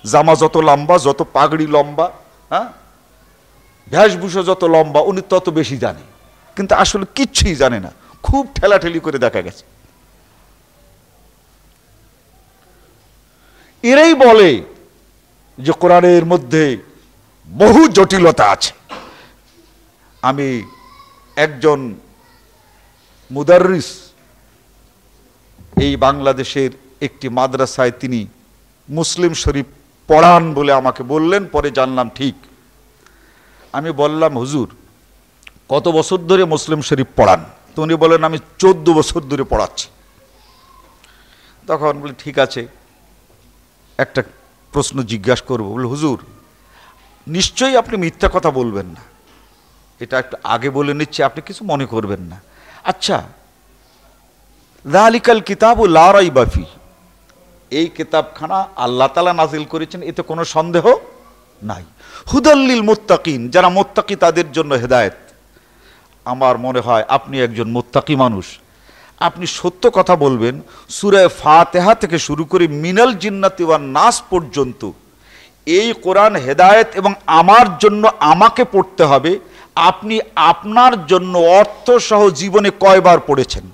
জামা যত লম্বা, যত পাগড়ি লম্বা, হ্যাঁ বেশভূষা যত লম্বা, উনি তত বেশি জানে, কিন্তু আসলে কিচ্ছুই জানে না, খুব ঠেলাঠেলি করে দেখা গেছে। এরাই বলে যে কোরআনের মধ্যে বহু জটিলতা আছে। আমি একজন মুদাররিস এই বাংলাদেশের একটি মাদ্রাসায় তিনি মুসলিম শরীফ পড়ান বলে আমাকে বললেন, পরে জানলাম ঠিক। আমি বললাম, হুজুর কত বছর ধরে মুসলিম শরীফ পড়ান? তো উনি বলেন, আমি 14 বছর ধরে পড়াচ্ছি। তখন বলি, ঠিক আছে, একটা প্রশ্ন জিজ্ঞাসা করবো। বলে, হুজুর নিশ্চয়ই আপনি মিথ্যা কথা বলবেন না, এটা একটু আগে বলে নিচ্ছি, আপনি কিছু মনে করবেন না। আচ্ছা, যালিকাল কিতাবু লা রাইবা ফি, এই কিতাবখানা আল্লাহ তাআলা নাজিল করেছেন, এতে কোনো সন্দেহ নাই। হুদাল্লিল মুত্তাকিন, যারা মুত্তাকি তাদের জন্য হেদায়েত। আমার মনে হয় আপনি একজন মুত্তাকি মানুষ, আপনি সত্য কথা বলবেন। সূরা ফাতিহা থেকে শুরু করে মিনাল জিন্নাতি ওয়ান নাস পর্যন্ত এই কোরআন হেদায়েত এবং আমার জন্য আমাকে পড়তে হবে। আপনি আপনার জন্য অর্থ সহ জীবনে কয়বার পড়েছেন?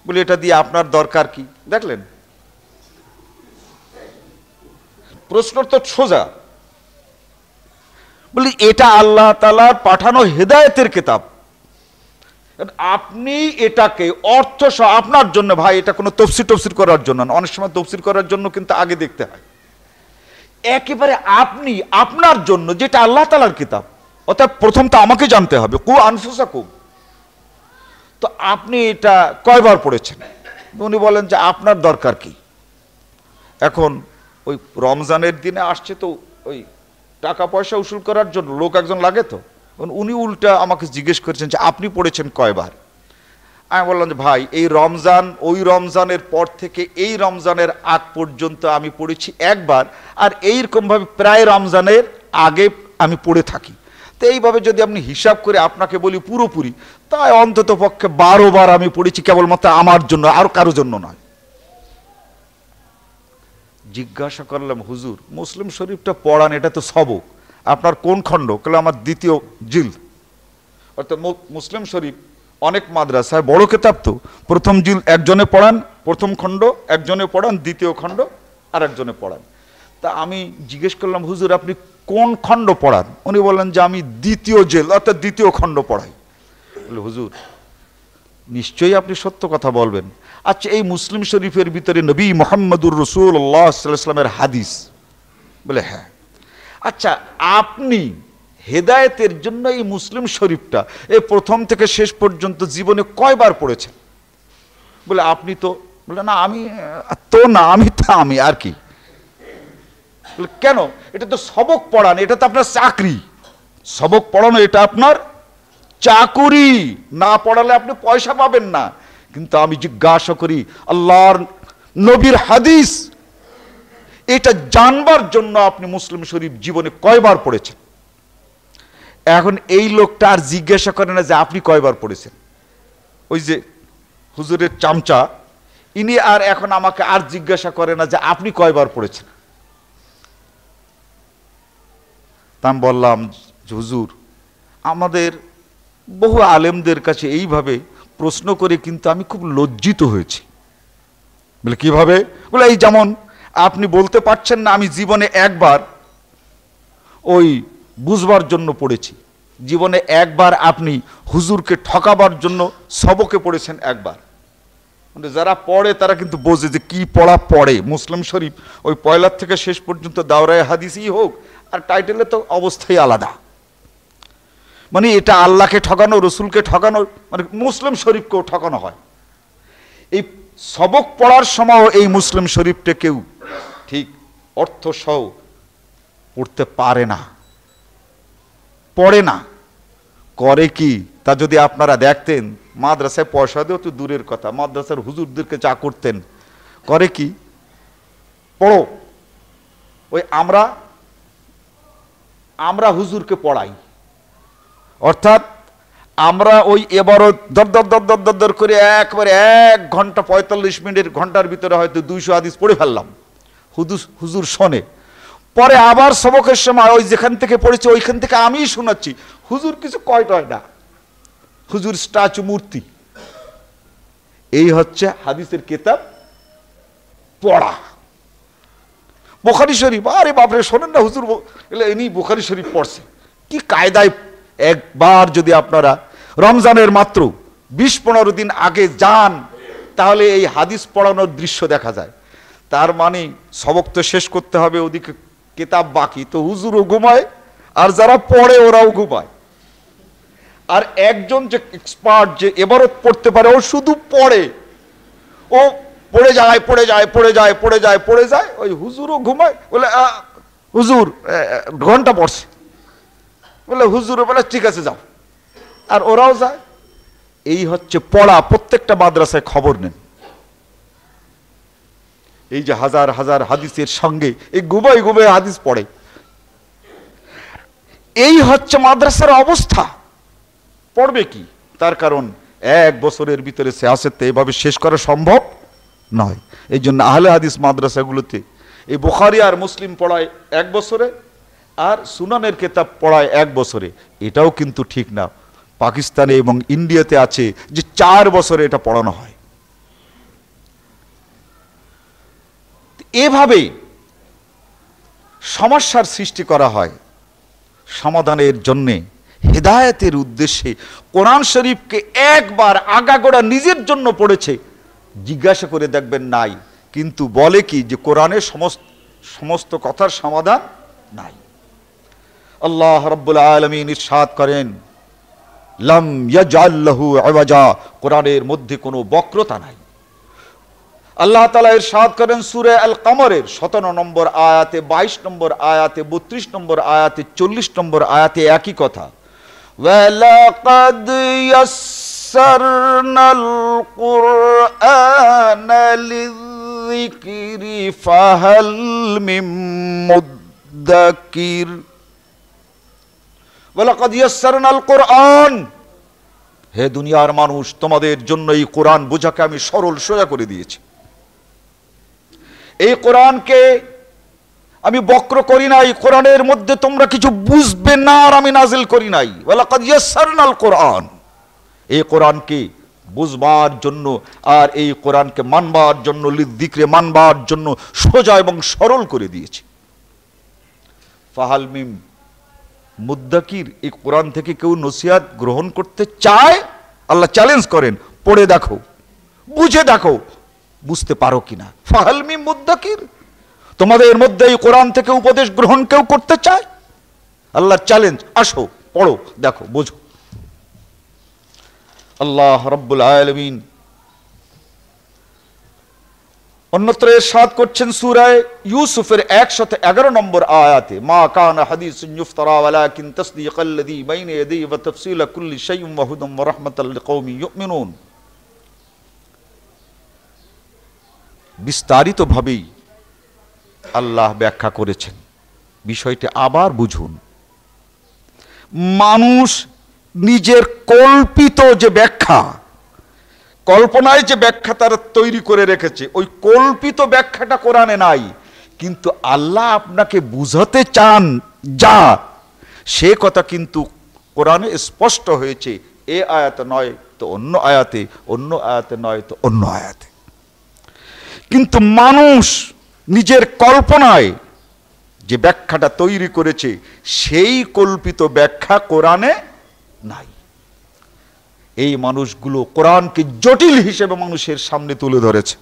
বলে, এটা দিয়ে আপনার দরকার কি? দেখলেন, প্রশ্ন তো সোজা। বলি, এটা আল্লাহ তাআলার পাঠানো হেদায়েতের কিতাব, আপনি এটাকে অর্থ সহ আপনার জন্য, ভাই এটা কোনো তফসির করার জন্য না, অনেক সময় তফসির করার জন্য কিন্তু আগে দেখতে হয়। একেবারে আপনি আপনার জন্য, যেটা আল্লাহ তাআলার কিতাব, অর্থাৎ প্রথম তো আমাকে জানতে হবে, কু আনফুসাকুম, তো আপনি এটা কয়বার পড়েছেন? উনি বলেন যে আপনার দরকার কি? এখন ওই রমজানের দিনে আসছে, তো ওই টাকা পয়সা উসুল করার জন্য লোক একজন লাগে, তো উনি উল্টা আমাকে জিজ্ঞেস করেছেন যে আপনি পড়েছেন কয়বার? আমি বললাম যে ভাই, এই রমজান, ওই রমজানের পর থেকে এই রমজানের আগ পর্যন্ত আমি পড়েছি একবার, আর এইরকমভাবে প্রায় রমজানের আগে আমি পড়ে থাকি। তো এইভাবে যদি আপনি হিসাব করে আপনাকে বলি পুরোপুরি, তাই অন্তত পক্ষে 12 বার আমি পড়েছি, কেবলমাত্র আমার জন্য, আর কারো জন্য নয়। জিজ্ঞাসা করলাম, হুজুর মুসলিম শরীফটা পড়ান, এটা তো সবক, আপনার কোন খণ্ড? বলে, আমার দ্বিতীয় জিল। অর্থাৎ মুসলিম শরীফ অনেক মাদ্রাসায় বড় কিতাব, তো প্রথম জিল একজনে পড়ান, প্রথম খণ্ড একজনে পড়ান, দ্বিতীয় খণ্ড আর একজনে পড়ান। তা আমি জিজ্ঞেস করলাম, হুজুর আপনি কোন খণ্ড পড়ান? উনি বললেন যে আমি দ্বিতীয় জেল, অর্থাৎ দ্বিতীয় খণ্ড পড়াই। বলে, হুজুর নিশ্চয়ই আপনি সত্য কথা বলবেন। আচ্ছা, এই মুসলিম শরীফের ভিতরে নবী মুহাম্মদুর রাসূলুল্লাহ সাল্লাল্লাহু আলাইহি ওয়াসাল্লামের হাদিস? বলে, হ্যাঁ। আচ্ছা, আপনি হেদায়েতের জন্য এই মুসলিম শরীফটা এই প্রথম থেকে শেষ পর্যন্ত জীবনে কয়বার পড়েছেন? বলে, আপনি তো? বলে, না আমি তো না, আমি আর কি? বলে, কেন? এটা তো সবক পড়ান, এটা তো আপনার চাকরি। সবক পড়ানো এটা আপনার চাকুরি, না পড়ালে আপনি পয়সা পাবেন না। কিন্তু আমি জিজ্ঞাসা করি, আল্লাহর নবীর হাদিস, এটা জানবার জন্য আপনি মুসলিম শরীফ জীবনে কয়বার পড়েছেন? এখন এই লোকটা আর জিজ্ঞাসা করে না যে আপনি কয়বার পড়েছেন। ওই যে হুজুরের চামচা, ইনি আর এখন আমাকে আর জিজ্ঞাসা করে না যে আপনি কয়বার পড়েছেন। তা আমি বললাম, হুজুর আমাদের বহু আলেমদের কাছে এইভাবে প্রশ্ন করে কিন্তু আমি খুব লজ্জিত হয়েছি। বলে, কিভাবে? বলে, এই যেমন আপনি বলতে পারছেন না আমি জীবনে একবার ওই বুঝবার জন্য পড়েছি, জীবনে একবার আপনি হুজুরকে ঠকাবার জন্য সবকে পড়েছেন একবার। যারা পড়ে তারা কিন্তু বোঝে যে কি পড়া পড়ে। মুসলিম শরীফ ওই পয়লার থেকে শেষ পর্যন্ত দাওরায়ে হাদিসই হোক আর টাইটেলে তো অবস্থাই আলাদা। মানে এটা আল্লাহকে ঠকানো, রসুলকে ঠকানো, মানে মুসলিম শরীফকেও ঠকানো হয়। এই সবক পড়ার সময় এই মুসলিম শরীফটা কেউ ঠিক অর্থ সহ পড়তে পারে না, পড়ে না। করে কি? তা যদি আপনারা দেখতেন, মাদ্রাসায় পয়সা দিয়েও তো দূরের কথা, মাদ্রাসার হুজুরদেরকে যা করতেন, করে কি? পড়ো, ওই আমরা হুজুরকে পড়াই, অর্থাৎ আমরা ওই এবারও দর দর দর দর দর দর করে একবারে 1 ঘন্টা 45 মিনিটের ঘন্টার ভিতরে হয়তো 200 হাদিস পড়ে ফেললাম, হুজুর শোনে। পরে আবার সবকের সময় ওই যেখান থেকে পড়েছে ওইখান থেকে আমি শোনাচ্ছি, হুজুর কিছু কয়টায় না, হুজুর স্ট্যাচু, মূর্তি। এই হচ্ছে হাদিসের কিতাব পড়া। বুখারী শরীফ, আরে বাপরে শোনেন না হুজুর ইনি বুখারী শরীফ পড়ছে। কি কায়দায়! একবার যদি আপনারা রমজানের মাত্র 20-15 দিন আগে যান তাহলে এই হাদিস পড়ানোর দৃশ্য দেখা যায়। তার মানে সবক তো শেষ করতে হবে, ওদিকে কিতাব বাকি, তো হুজুরও ঘুমায় আর যারা পড়ে ওরাও ঘুমায়। আর একজন যে এক্সপার্ট যে এবারত পড়তে পারে ও শুধু পড়ে, ও পড়ে যায় পড়ে যায় পড়ে যায় পড়ে যায় পড়ে যায়, ওই হুজুরও ঘুমায়। বলে হুজুর ঘন্টা পড়ছে, বলে হুজুরও বলে ঠিক আছে যাও, আর ওরাও যায়। এই হচ্ছে পড়া। প্রত্যেকটা মাদ্রাসায় খবর নেন, এই যে হাজার হাজার হাদিসের সঙ্গে এই ঘুমাই ঘুমাই হাদিস পড়ে, এই হচ্ছে মাদ্রাসার অবস্থা। পড়বে কি? তার কারণ 1 বছরের ভিতরে সিয়াসত এভাবে শেষ করা সম্ভব নয়। এই জন্য আহলে হাদিস মাদ্রাসাগুলোতে এই বুখারী আর মুসলিম পড়ায় 1 বছরে, আর সুনানের কিতাব পড়ায় 1 বছরে। এটাও কিন্তু ঠিক না। পাকিস্তানে এবং ইন্ডিয়াতে আছে যে 4 বছরে এটা পড়ানো হয়। এভাবে সমস্যার সৃষ্টি করা হয়। সমাধানের জন্যে হেদায়েতের উদ্দেশ্যে কোরআন শরীফকে একবার আগাগোড়া নিজের জন্য পড়েছে, জিজ্ঞাসা করে দেখবেন নাই। কিন্তু বলে কি যে কোরআনের সমস্ত কথার সমাধান নাই। আল্লাহ রাব্বুল আলামিন ইরশাদ করেন, লাম ইয়াজআল লাহু ইওয়াজা, কোরআনের মধ্যে কোনো বক্রতা নাই। আল্লাহ তাআলা ইরশাদ করেন সূরা আল কমরের 17 নম্বর আয়াতে, 22 নম্বর আয়াতে, 32 নম্বর আয়াতে, 40 নম্বর আয়াতে একই কথা, ওয়ালাকাদ ইয়াসসারনাল কুরআনা লিযিকরি ফাহাল মিন মুদ্দাকির। ওয়ালাকাদ ইয়াসসারনাল কুরআন, হে দুনিয়ার মানুষ, তোমাদের জন্য এই কোরআন বোঝাকে আমি সরল সোজা করে দিয়েছি। এই কোরআনকে আমি বক্র করি নাই, কোরআনের মধ্যে তোমরা কিছু বুঝবে না আর আমি নাজিল করি নাই। ওয়ালাকাদ ইয়াসসারনাল কোরআন, এই কোরআনকে বুঝবার জন্য আর এই কোরআনকে মানবার জন্য, লিযিকরে মানবার জন্য সোজা এবং সরল করে দিয়েছি। ফাহাল মিন মুদ্দাকির, এই কোরআন থেকে কেউ নসিহত গ্রহণ করতে চায়? আল্লাহ চ্যালেঞ্জ করেন, পড়ে দেখো, বুঝে দেখো, বুঝতে পারো কিনা। ফাহাল মিন মুদ্দাকির, তোমাদের মধ্যে এই কোরআন থেকে উপদেশ গ্রহণ কেউ করতে চায়? আল্লাহ চ্যালেঞ্জ, আসো পড়ো দেখো বোঝো। আল্লাহ রাব্বুল আলামিন অন্যত্র ইরশাদ করছেন সূরা ইউসুফের 111 নম্বর আয়াতে, মা কানা হাদিসুন ইফতারা ওয়ালাকিন তাসদীকাল্লাযী বাইনা ইয়াদাইহি ওয়া তাফসীলা কুল্লি শাইইন ওয়া হুদাম ওয়া রাহমাতাল লিকাওমিন ইউমিনুন। বিস্তারিতভাবেই আল্লাহ ব্যাখ্যা করেছেন, বিষয়টি আবার বুঝুন। মানুষ নিজের কল্পিত যে ব্যাখ্যা, কল্পনায় যে ব্যাখ্যা তারা তৈরি করে রেখেছে, ওই কল্পিত ব্যাখ্যাটা কোরআনে নাই। কিন্তু আল্লাহ আপনাকে বুঝাতে চান যা, সে কথা কিন্তু কোরআনে স্পষ্ট হয়েছে। এ আয়াতে নয় তো অন্য আয়াতে, অন্য আয়াতে নয় তো অন্য আয়াতে। কিন্তু মানুষ নিজের কল্পনায় যে ব্যাখ্যাটা তৈরি করেছে, সেই কল্পিত ব্যাখ্যা কোরআনে নাই। এই মানুষগুলো কোরআনকে জটিল হিসেবে মানুষের সামনে তুলে ধরেছে।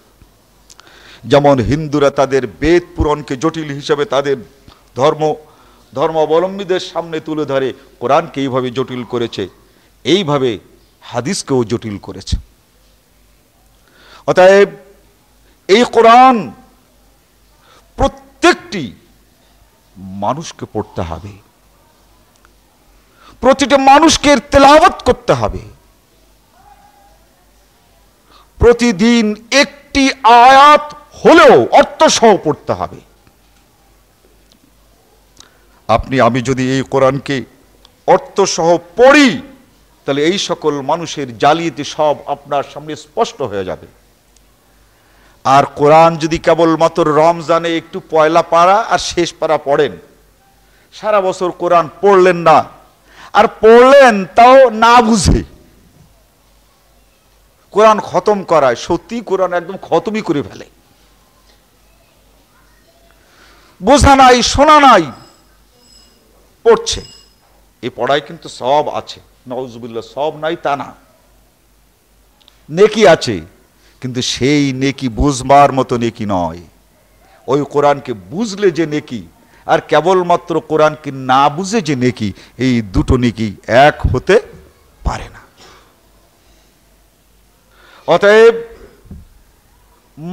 যেমন হিন্দুরা তাদের বেদ পুরাণকে জটিল হিসেবে তাদের ধর্মাবলম্বীদের সামনে তুলে ধরে, কোরআনকে এইভাবে জটিল করেছে, এইভাবে হাদিসকেও জটিল করেছে। অতএব এই কোরআন প্রত্যেকটি মানুষকে পড়তে হবে, প্রতিটি মানুষকে তেলাওয়াত করতে হবে, প্রতিদিন একটি আয়াত হলেও অর্থসহ পড়তে হবে। আমি যদি এই কোরআনকে অর্থসহ পড়ি, তাহলে এই সকল মানুষের জালিয়াতি সব আপনার সামনে স্পষ্ট হয়ে যাবে। আর কোরআন যদি কেবলমাত্র রমজানে একটু পয়লা পারা আর শেষ পারা পড়েন, সারা বছর কোরআন পড়লেন না, আর পড়লেন তাও না বুঝে, কোরআন খতম করায়, সত্যি কোরআন একদম খতমই করে ফেলে। বোঝা নাই, শোনা নাই, পড়ছে। এই পড়ায় কিন্তু সব আছে, নাউজুবিল্লাহ, সব নাই তা না, নেকি আছে, কিন্তু সেই নেকি বুঝবার মতো নেকি নয়। ওই কোরআনকে বুঝলে যে নেকি, আর কেবলমাত্র কোরআনকে না বুঝে যে নেকি, এই দুটো নেকি এক হতে পারে না। অতএব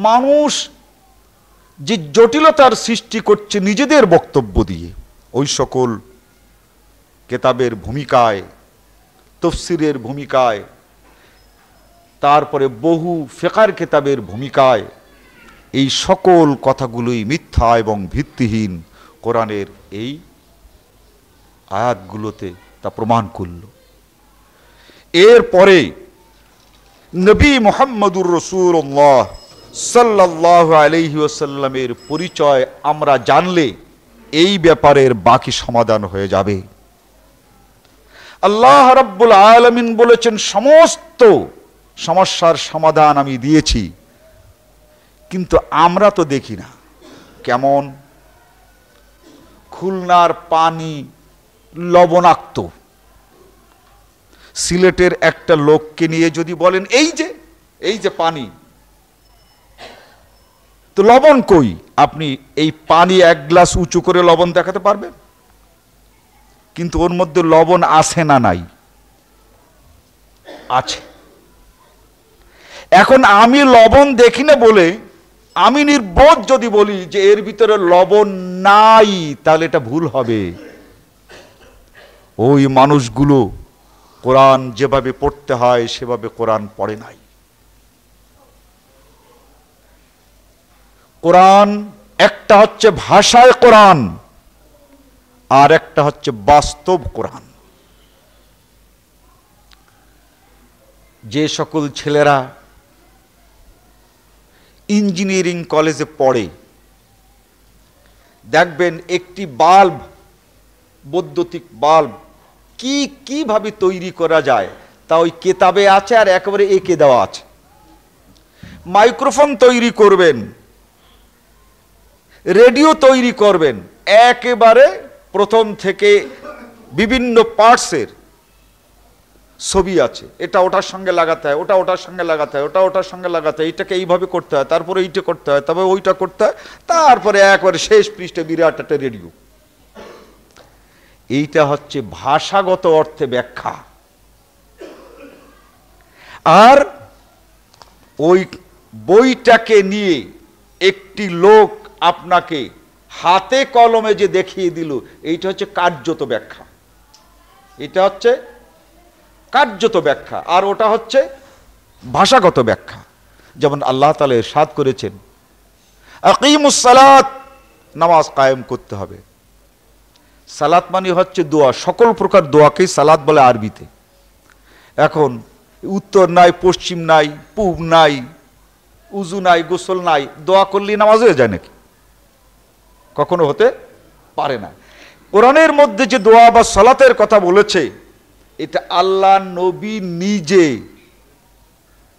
মানুষ যে জটিলতার সৃষ্টি করছে নিজেদের বক্তব্য দিয়ে, ওই সকল কেতাবের ভূমিকায়, তফসিরের ভূমিকায়, তারপরে বহু ফিকহের কেতাবের ভূমিকায়, এই সকল কথাগুলোই মিথ্যা এবং ভিত্তিহীন কোরআনের এই আয়াতগুলোতে তা প্রমাণ করল। এরপরে নবী মুহাম্মদুর রাসূলুল্লাহ সাল্লাল্লাহু আলাইহি ওয়াসাল্লামের পরিচয় আমরা জানলে এই ব্যাপারের বাকি সমাধান হয়ে যাবে। আল্লাহ রাব্বুল আলামিন বলেছেন, সমস্ত সমস্যার সমাধান আমি দিয়েছি, কিন্তু আমরা তো দেখি না। কেমন? খুলনার পানি লবণাক্ত, সিলেটের একটা লোককে নিয়ে যদি বলেন এই যে পানি, তো লবণ কই, আপনি এই পানি এক গ্লাস উঁচু করে লবণ দেখাতে পারবেন? কিন্তু ওর মধ্যে লবণ আছে না নাই? আছে। এখন আমি লবণ দেখি না বলে আমি নির্বোধ যদি বলি যে এর ভিতরে লবণ নাই, তাহলে এটা ভুল হবে। ওই মানুষগুলো কোরআন যেভাবে পড়তে হয় সেভাবে কোরআন পড়ে নাই। কোরআন একটা হচ্ছে ভাষায় কোরআন, আর একটা হচ্ছে বাস্তব কোরআন। যে সকল ছেলেরা ইঞ্জিনিয়ারিং কলেজে পড়ে, দেখবেন একটি বাল্ব, বৈদ্যুতিক বাল্ব কিভাবে তৈরি করা যায় তা ওই কেতাবে আছে, আর একেবারে এঁকে দেওয়া আছে। মাইক্রোফোন তৈরি করবেন, রেডিও তৈরি করবেন, একেবারে প্রথম থেকে বিভিন্ন পার্টসের ছবি আছে। এটা ওটার সঙ্গে লাগাতে হয়, ওটা ওটার সঙ্গে লাগাতে হয়, ওটা ওটার সঙ্গে লাগাতে হয়, এইটাকে এইভাবে করতে হয়, তারপরে এইটা করতে হয়, তবে ওইটা করতে হয়, তারপরে একবারে শেষ পৃষ্ঠে বিরাট একটা রেডিও। এইটা হচ্ছে ভাষাগত অর্থে ব্যাখ্যা। আর ওই বইটাকে নিয়ে একটি লোক আপনাকে হাতে কলমে যে দেখিয়ে দিল, এইটা হচ্ছে কার্যত ব্যাখ্যা। এটা হচ্ছে কার্যত ব্যাখ্যা, আর ওটা হচ্ছে ভাষাগত ব্যাখ্যা। যেমন আল্লাহ তাআলা ইরশাদ করেছেন, আকিমুস সালাত, নামাজ কায়েম করতে হবে। সালাত মানে হচ্ছে দোয়া, সকল প্রকার দোয়াকেই সালাত বলে আরবিতে। এখন উত্তর নাই, পশ্চিম নাই, পূব নাই, উজু নাই, গোসল নাই, দোয়া করলেই নামাজ হয়ে যায় নাকি? কখনো হতে পারে না। কোরআনের মধ্যে যে দোয়া বা সালাতের কথা বলেছে, এটা আল্লাহ নবী নিজে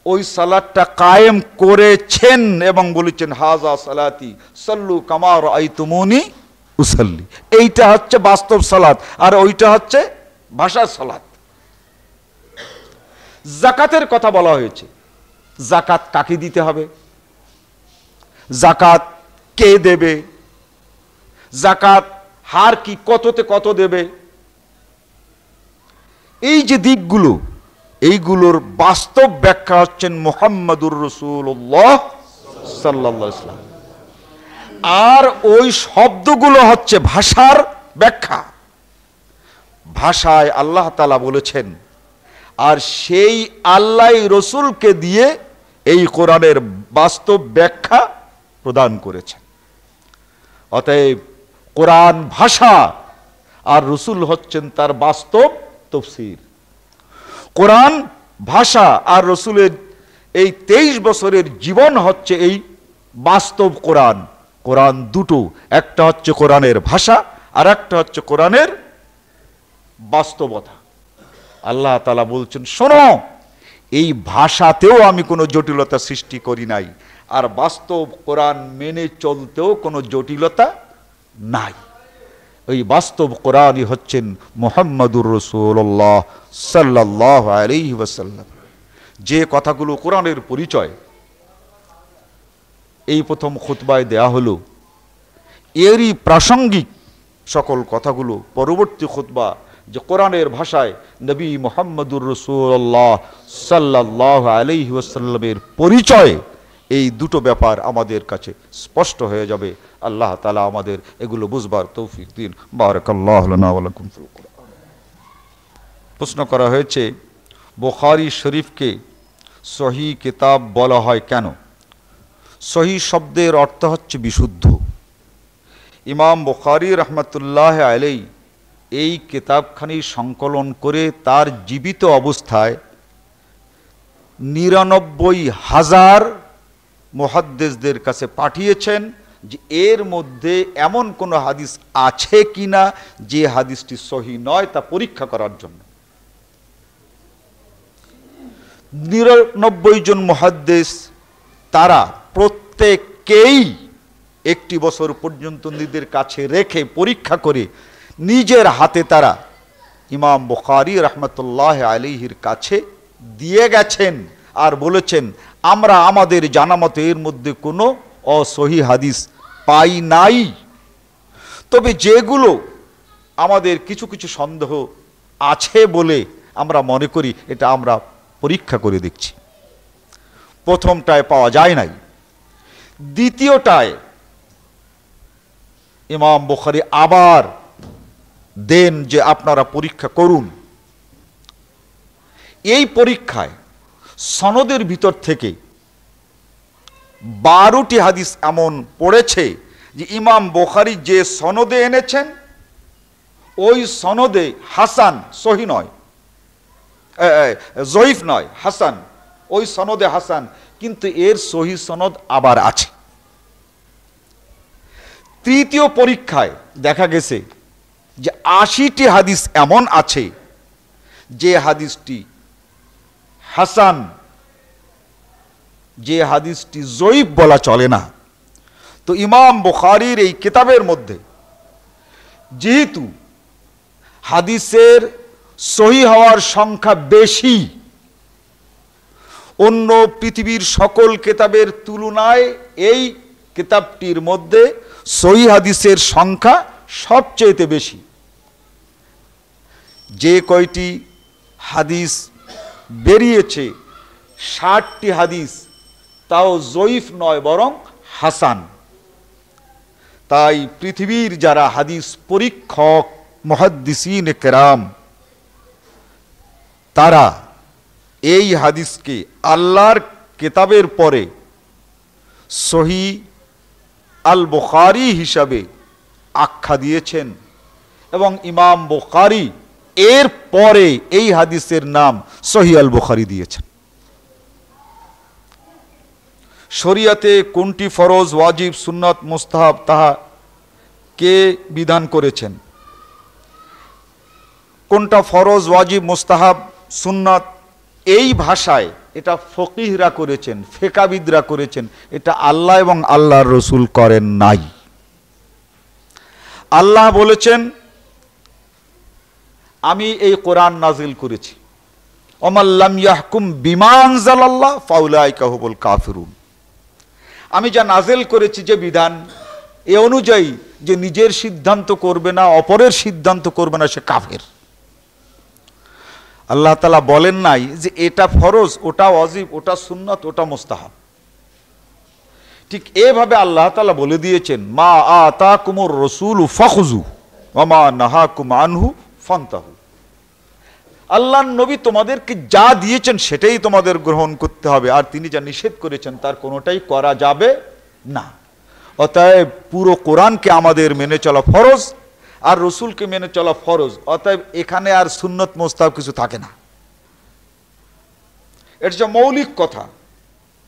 ওই সালাতটা কায়েম করেছেন এবং বলেছেন, হাজা সালাতি সাল্লু কামা রাআইতুমুনি উসাল্লি। এইটা হচ্ছে বাস্তব সালাত, আর ওইটা হচ্ছে ভাষার সালাত। যাকাতের কথা বলা হয়েছে, যাকাত কাকে দিতে হবে, যাকাত কে দেবে, যাকাত হার কি, কততে কত দেবে, এই যে দিকগুলো, এইগুলোর বাস্তব ব্যাখ্যা হচ্ছেন মুহাম্মদুর রাসূলুল্লাহ সাল্লাল্লাহু আলাইহি ওয়াসাল্লাম। আর ওই শব্দগুলো হচ্ছে ভাষার ব্যাখ্যা। ভাষায় আল্লাহ তাআলা বলেছেন, আর সেই আল্লাহ রসুলকে দিয়ে এই কোরআনের বাস্তব ব্যাখ্যা প্রদান করেছেন। অতএব কোরআন ভাষা, আর রসুল হচ্ছেন তার বাস্তব তাফসীর। কোরআন ভাষা আর রসুলের এই 23 বছরের জীবন হচ্ছে এই বাস্তব কোরআন। কোরআন দুটো, একটা হচ্ছে কোরআনের ভাষা, আর একটা হচ্ছে কোরআনের বাস্তবতা। আল্লাহ তাআলা বলছেন, শোনো, এই ভাষাতেও আমি কোনো জটিলতা সৃষ্টি করি নাই, আর বাস্তব কোরআন মেনে চলতেও কোনো জটিলতা নাই। ওই বাস্তব কোরআনই হচ্ছেন মুহাম্মাদুর রাসূলুল্লাহ সাল্লাল্লাহু আলাইহি ওয়াসাল্লাম। যে কথাগুলো কোরআনের পরিচয় এই প্রথম খুতবায় দেয়া হলো, এরই প্রাসঙ্গিক সকল কথাগুলো পরবর্তী খুতবা যে কোরআনের ভাষায় নবী মুহাম্মাদুর রাসূলুল্লাহ সাল্লাল্লাহু আলাইহি ওয়াসাল্লামের পরিচয়, এই দুটো ব্যাপার আমাদের কাছে স্পষ্ট হয়ে যাবে। আল্লাহ তাআলা আমাদের এগুলো বুঝবার তৌফিক দিন। বারাকাল্লাহু লানা ওয়া লাকুম ফিল কুরআন। প্রশ্ন করা হয়েছে, বুখারী শরীফকে সহিহ কিতাব বলা হয় কেন? সহিহ শব্দের অর্থ হচ্ছে বিশুদ্ধ। ইমাম বুখারী রাহমাতুল্লাহ আলাইহি এই কিতাবখানি সংকলন করে তার জীবিত অবস্থায় ৯৯,০০০ মুহাদ্দিসদের কাছে পাঠিয়েছেন যে এর মধ্যে এমন কোনো হাদিস আছে কিনা যে হাদিসটি সহিহ নয় তা পরীক্ষা করার জন্য। ৯৯ জন মুহাদ্দিস তারা প্রত্যেকেই ১ বছর পর্যন্ত নিজেদের কাছে রেখে পরীক্ষা করে নিজের হাতে তারা ইমাম বুখারী রাহমাতুল্লাহ আলাইহির কাছে দিয়ে গেছেন আর বলেছেন, আমরা আমাদের জানামতে এর মধ্যে কোনো অসহিহ হাদিস পাই নাই, তবে যেগুলো আমাদের কিছু কিছু সন্দেহ আছে বলে আমরা মনে করি এটা আমরা পরীক্ষা করে দেখছি। প্রথমটায় পাওয়া যায় নাই, দ্বিতীয়টায় ইমাম বুখারী আবার দেন যে আপনারা পরীক্ষা করুন। এই পরীক্ষায় সনদের ভিতর থেকে 12টি হাদিস এমন পড়েছে যে ইমাম বুখারী যে সনদে এনেছেন ওই সনদে হাসান, সহিহ নয়, জয়ীফ নয়, হাসান, ওই সনদে হাসান, কিন্তু এর সহিহ সনদ আবার আছে। তৃতীয় পরীক্ষায় দেখা গেছে যে ৮০টি হাদিস এমন আছে যে হাদিসটি হাসান, যে হাদিসটি জয়ীফ বলা চলে না। তো ইমাম বুখারীর এই কিতাবের মধ্যে যেহেতু হাদিসের সহিহ হওয়ার সংখ্যা বেশি, অন্য পৃথিবীর সকল কিতাবের তুলনায় এই কিতাবটির মধ্যে সহিহ হাদিসের সংখ্যা সবচেয়ে বেশি। যে কয়টি হাদিস বেরিয়েছে ৬০টি হাদিস তাও জয়ীফ নয় বরং হাসান। তাই পৃথিবীর যারা হাদিস পরীক্ষক মুহাদ্দিসিন কেরাম তারা এই হাদিসকে আল্লাহর কিতাবের পরে সহিহ আল বুখারী হিসাবে আখ্যা দিয়েছেন এবং ইমাম বুখারী এর পরে এই হাদিসের নাম সহিহ আল বুখারী দিয়েছেন। শরিয়াতে কোনটি ফরজ, ওয়াজিব, সুন্নাত, মুস্তাহাব তাহা কে বিধান করেছেন? কোনটা ফরজ, ওয়াজিব, মুস্তাহাব, সুন্নাত, এই ভাষায় এটা ফকিহরা করেছেন, ফিকাহবিদরা করেছেন, এটা আল্লাহ এবং আল্লাহর রাসূল করেন নাই। আল্লাহ বলেছেন, আমি এই কোরআন নাজিল করেছি, ওমান লাম ইয়াহকুম বিমা আনজালাল্লাহ ফাউলাইকা হুমুল কাফিরুন। আমি যা নাজিল করেছি যে বিধান, এ অনুযায়ী যে নিজের সিদ্ধান্ত করবে না, অপরের সিদ্ধান্ত করবে না, সে কাফের। আল্লাহ তাআলা বলেন নাই যে এটা ফরজ, ওটা ওয়াজিব, ওটা সুন্নাত, ওটা মুস্তাহাব। ঠিক এভাবে আল্লাহ তাআলা বলে দিয়েছেন, মা আতাকুমুর রাসূলু ফাখুযু ওয়া মা নাহাকুম আনহু ফান্তাহু। আল্লাহর নবী তোমাদেরকে যা দিয়েছেন সেটাই তোমাদের গ্রহণ করতে হবে, আর তিনি যা নিষেধ করেছেন তার কোনোটাই করা যাবে না। অতএব পুরো কোরআনকে আমাদের মেনে চলা ফরজ, আর রসুলকে মেনে চলা ফরজ। অতএব এখানে আর সুন্নত মুস্তাহাব কিছু থাকে না। এটা হচ্ছে মৌলিক কথা।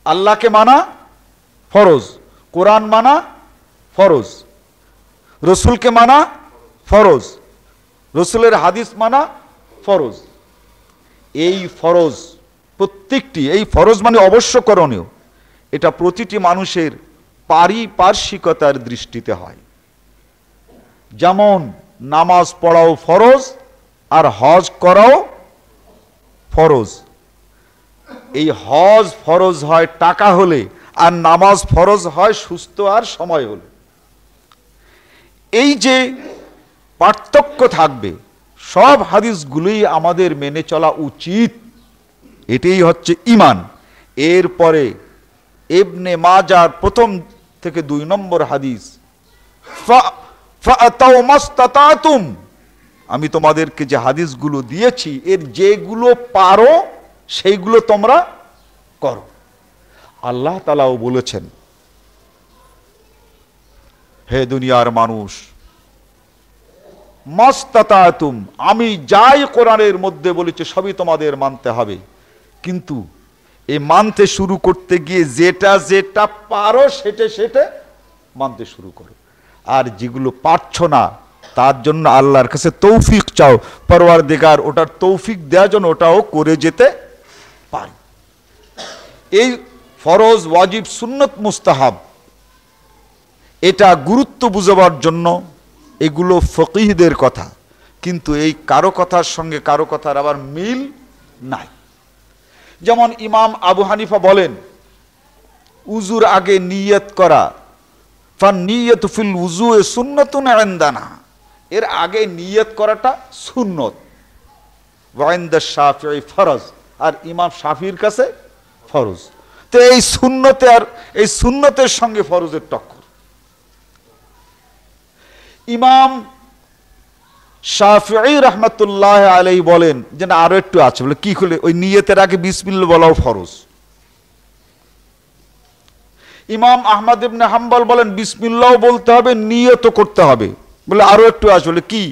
আল্লাহকে মানা ফরজ, কোরআন মানা ফরজ, রসুলকে মানা ফরজ, রসুলের হাদিস মানা ফরজ। এই ফরজ প্রত্যেকটি, এই ফরজ মানে অবশ্য করণীয়, এটা প্রতিটি মানুষের পারিপার্শ্বিকতার দৃষ্টিতে হয়। যেমন নামাজ পড়াও ফরজ আর হজ করাও ফরজ। এই হজ ফরজ হয় টাকা হলে, আর নামাজ ফরজ হয় সুস্থ আর সময় হলে। এই যে পার্থক্য থাকবে, সব হাদিসগুলোই আমাদের মেনে চলা উচিত। এটাই হচ্ছে ঈমান। এরপরে ইবনে মাজার প্রথম থেকে 2 নম্বর হাদিস, ফাআতাউ মাস্তাতাতুম, আমি তোমাদেরকে যে হাদিসগুলো দিয়েছি এর যেগুলো পারো সেইগুলো তোমরা করো। আল্লাহ তাআলাও বলেছেন, হে দুনিয়ার মানুষ, মাস্তাতাতুম, আমি যাই কোরআনের মধ্যে বলেছি সবই তোমাদের মানতে হবে, কিন্তু এই মানতে শুরু করতে গিয়ে যেটা যেটা পারো সেটা সেটা মানতে শুরু করো, আর যেগুলো পারছো না তার জন্য আল্লাহর কাছে তৌফিক চাও, পরওয়ারদিগার ওটার তৌফিক দেওয়ার জন্য ওটাও করে যেতে পারি। এই ফরজ, ওয়াজিব, সুন্নত, মুস্তাহাব, এটা গুরুত্ব বুঝাবার জন্য এগুলো ফকিহদের কথা, কিন্তু এই কারো কথার সঙ্গে কারো কথার আবার মিল নাই। যেমন ইমাম আবু হানিফা বলেন, উজুর আগে নিয়ত করা, ফান্নিয়াতু ফিল উযুয়ে সুন্নাতুন ইনদানা, এর আগে নিয়ত করাটা সুন্নত, ওয়া ইনদা শাফিঈ ফরজ, আর ইমাম শাফিঈর কাছে ফরজ। তো এই সুন্নতে আর এই সুন্নতের সঙ্গে ফরজের টক্কর। ইমাম শাফিঈ রাহমাতুল্লাহ আলাইহি বলেন যে না, আরো একটু আছে, বলে কি হলে ওই নিয়তের আগে বিসমিল্লাহ বলাও ফরজ। ইমাম আহমদ ইবনে হাম্বল বলেন বিসমিল্লাহ বলতে হবে, নিয়তও করতে হবে, বলে আরো একটু আছে, বলে কি,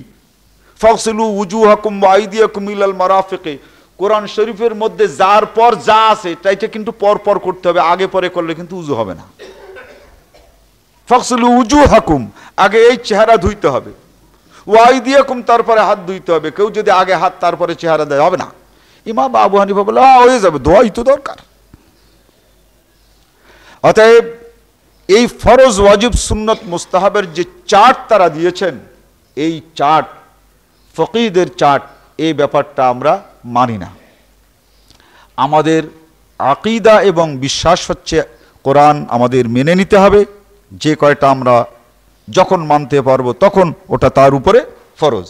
ফাগসিলু উজুহাকুম ওয়া আইদিয়াকুম ইলাল মারাফিকি, কোরআন শরীফের মধ্যে যার পর যা আছে তাইটা কিন্তু পর পর করতে হবে, আগে পরে করলে কিন্তু উজু হবে না। ফাগসিলু উজুহাকুম, আগে এই চেহারা ধুইতে হবে, ওয়া আইদিয়াকুম, তারপরে হাত ধুইতে হবে। কেউ যদি আগে হাত তারপরে চেহারা দেয় হবে না। ইমাম আবু হানিফা বলে হয়ে যাবে, দোয়াই তো দরকার। অতএব এই ফরজ, ওয়াজিব, সুন্নত, মুস্তাহাবের যে চার্ট তারা দিয়েছেন, এই চার্ট ফকিহদের চার্ট, এই ব্যাপারটা আমরা মানি না। আমাদের আকীদা এবং বিশ্বাস হচ্ছে কোরআন আমাদের মেনে নিতে হবে, যে কয়টা আমরা যখন মানতে পারবো তখন ওটা তার উপরে ফরজ।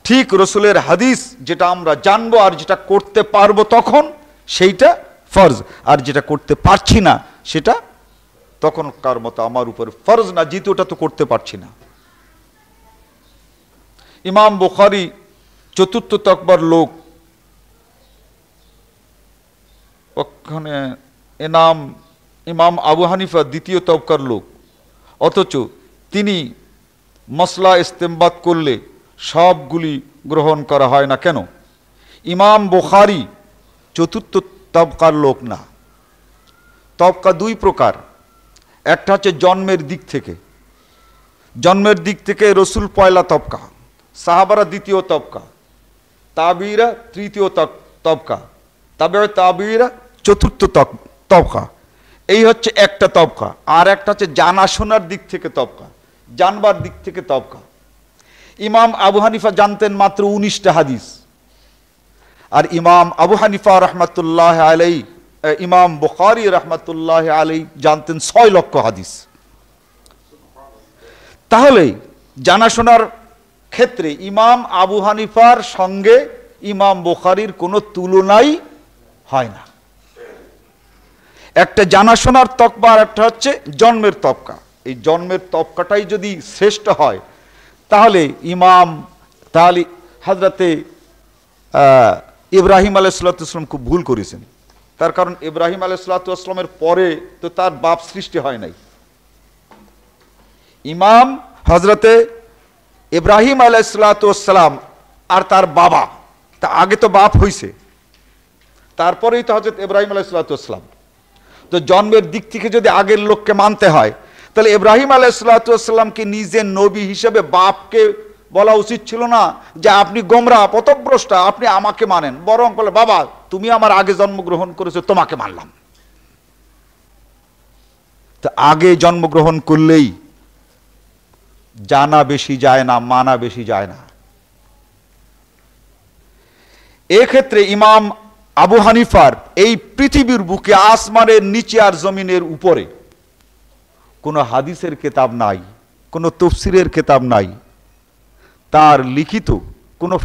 ঠিক রসুলের হাদিস যেটা আমরা জানবো আর যেটা করতে পারবো তখন সেইটা ফরজ, আর যেটা করতে পারছি না সেটা তখনকার মতো আমার উপরে ফরজ না, যেহেতু ওটা তো করতে পারছি না। ইমাম বুখারী চতুর্থ তকবার লোক, ওখানে ইমাম আবু হানিফা দ্বিতীয় তবকার লোক, অথচ তিনি মসলা ইস্তেমবাদ করলে সবগুলি গ্রহণ করা হয় না কেন? ইমাম বুখারী চতুর্থ তবকার লোক না। তবকা 2 প্রকার, একটা হচ্ছে জন্মের দিক থেকে রসুল পয়লা তবকা, সাহাবারা দ্বিতীয় তবকা, তাবিরা তৃতীয় তবকা, তাবিরা চতুর্থ তবকা। এই হচ্ছে একটা তবকা। আর একটা হচ্ছে জানাশোনার দিক থেকে তবকা, জানবার দিক থেকে তবকা। ইমাম আবু হানিফা জানতেন মাত্র 19টা হাদিস, আর ইমাম আবু হানিফা রহমাতুল্লাহ আলাইহি, ইমাম বুখারী রহমাতুল্লাহ আলাইহি জানতেন 6 লক্ষ হাদিস। তাহলে জানাশোনার ক্ষেত্রে ইমাম আবু হানিফার সঙ্গে ইমাম বুখারীর কোনো তুলনাই হয় না। একটা জানাশোনার তকবা আর একটা হচ্ছে জন্মের তবকা। এই জন্মের তবকাটাই যদি শ্রেষ্ঠ হয় তাহলে হযরতে ইব্রাহিম আলাইহিস সালাম খুব ভুল করেছেন। তার কারণ ইব্রাহিম আলাইহিস সালামের পরে তো তার বাপ সৃষ্টি হয় নাই। ইমাম হযরতে ইব্রাহিম আলাইহিস সালাম আর তার বাবা, তা আগে তো বাপ হইছে, তারপরেই তো হযরত ইব্রাহিম আলাইহিস সালাম। তো জন্মের দিক থেকে যদি আগের লোককে মানতে হয় তাহলে ইব্রাহিম আলাইহিস সালামকে নিজে নবী হিসেবে বাপকে বলা উচিত ছিল না যে আপনি গোমরা পথভ্রষ্ট, আপনি আমাকে মানেন, বরং বলে বাবা তুমি আমার আগে জন্মগ্রহণ করেছো, তোমাকে মানলাম। তো আগে জন্মগ্রহণ করলেই জানা বেশি যায় না, মানা বেশি যায় না। এক্ষেত্রে ইমাম আবু হানিফার এই পৃথিবীর বুকে আসমানের নিচে আর জমিনের উপরে কোনো হাদিসের কিতাব নাই, কোনো তফসিরের কিতাব নাই, তার লিখিত কোনো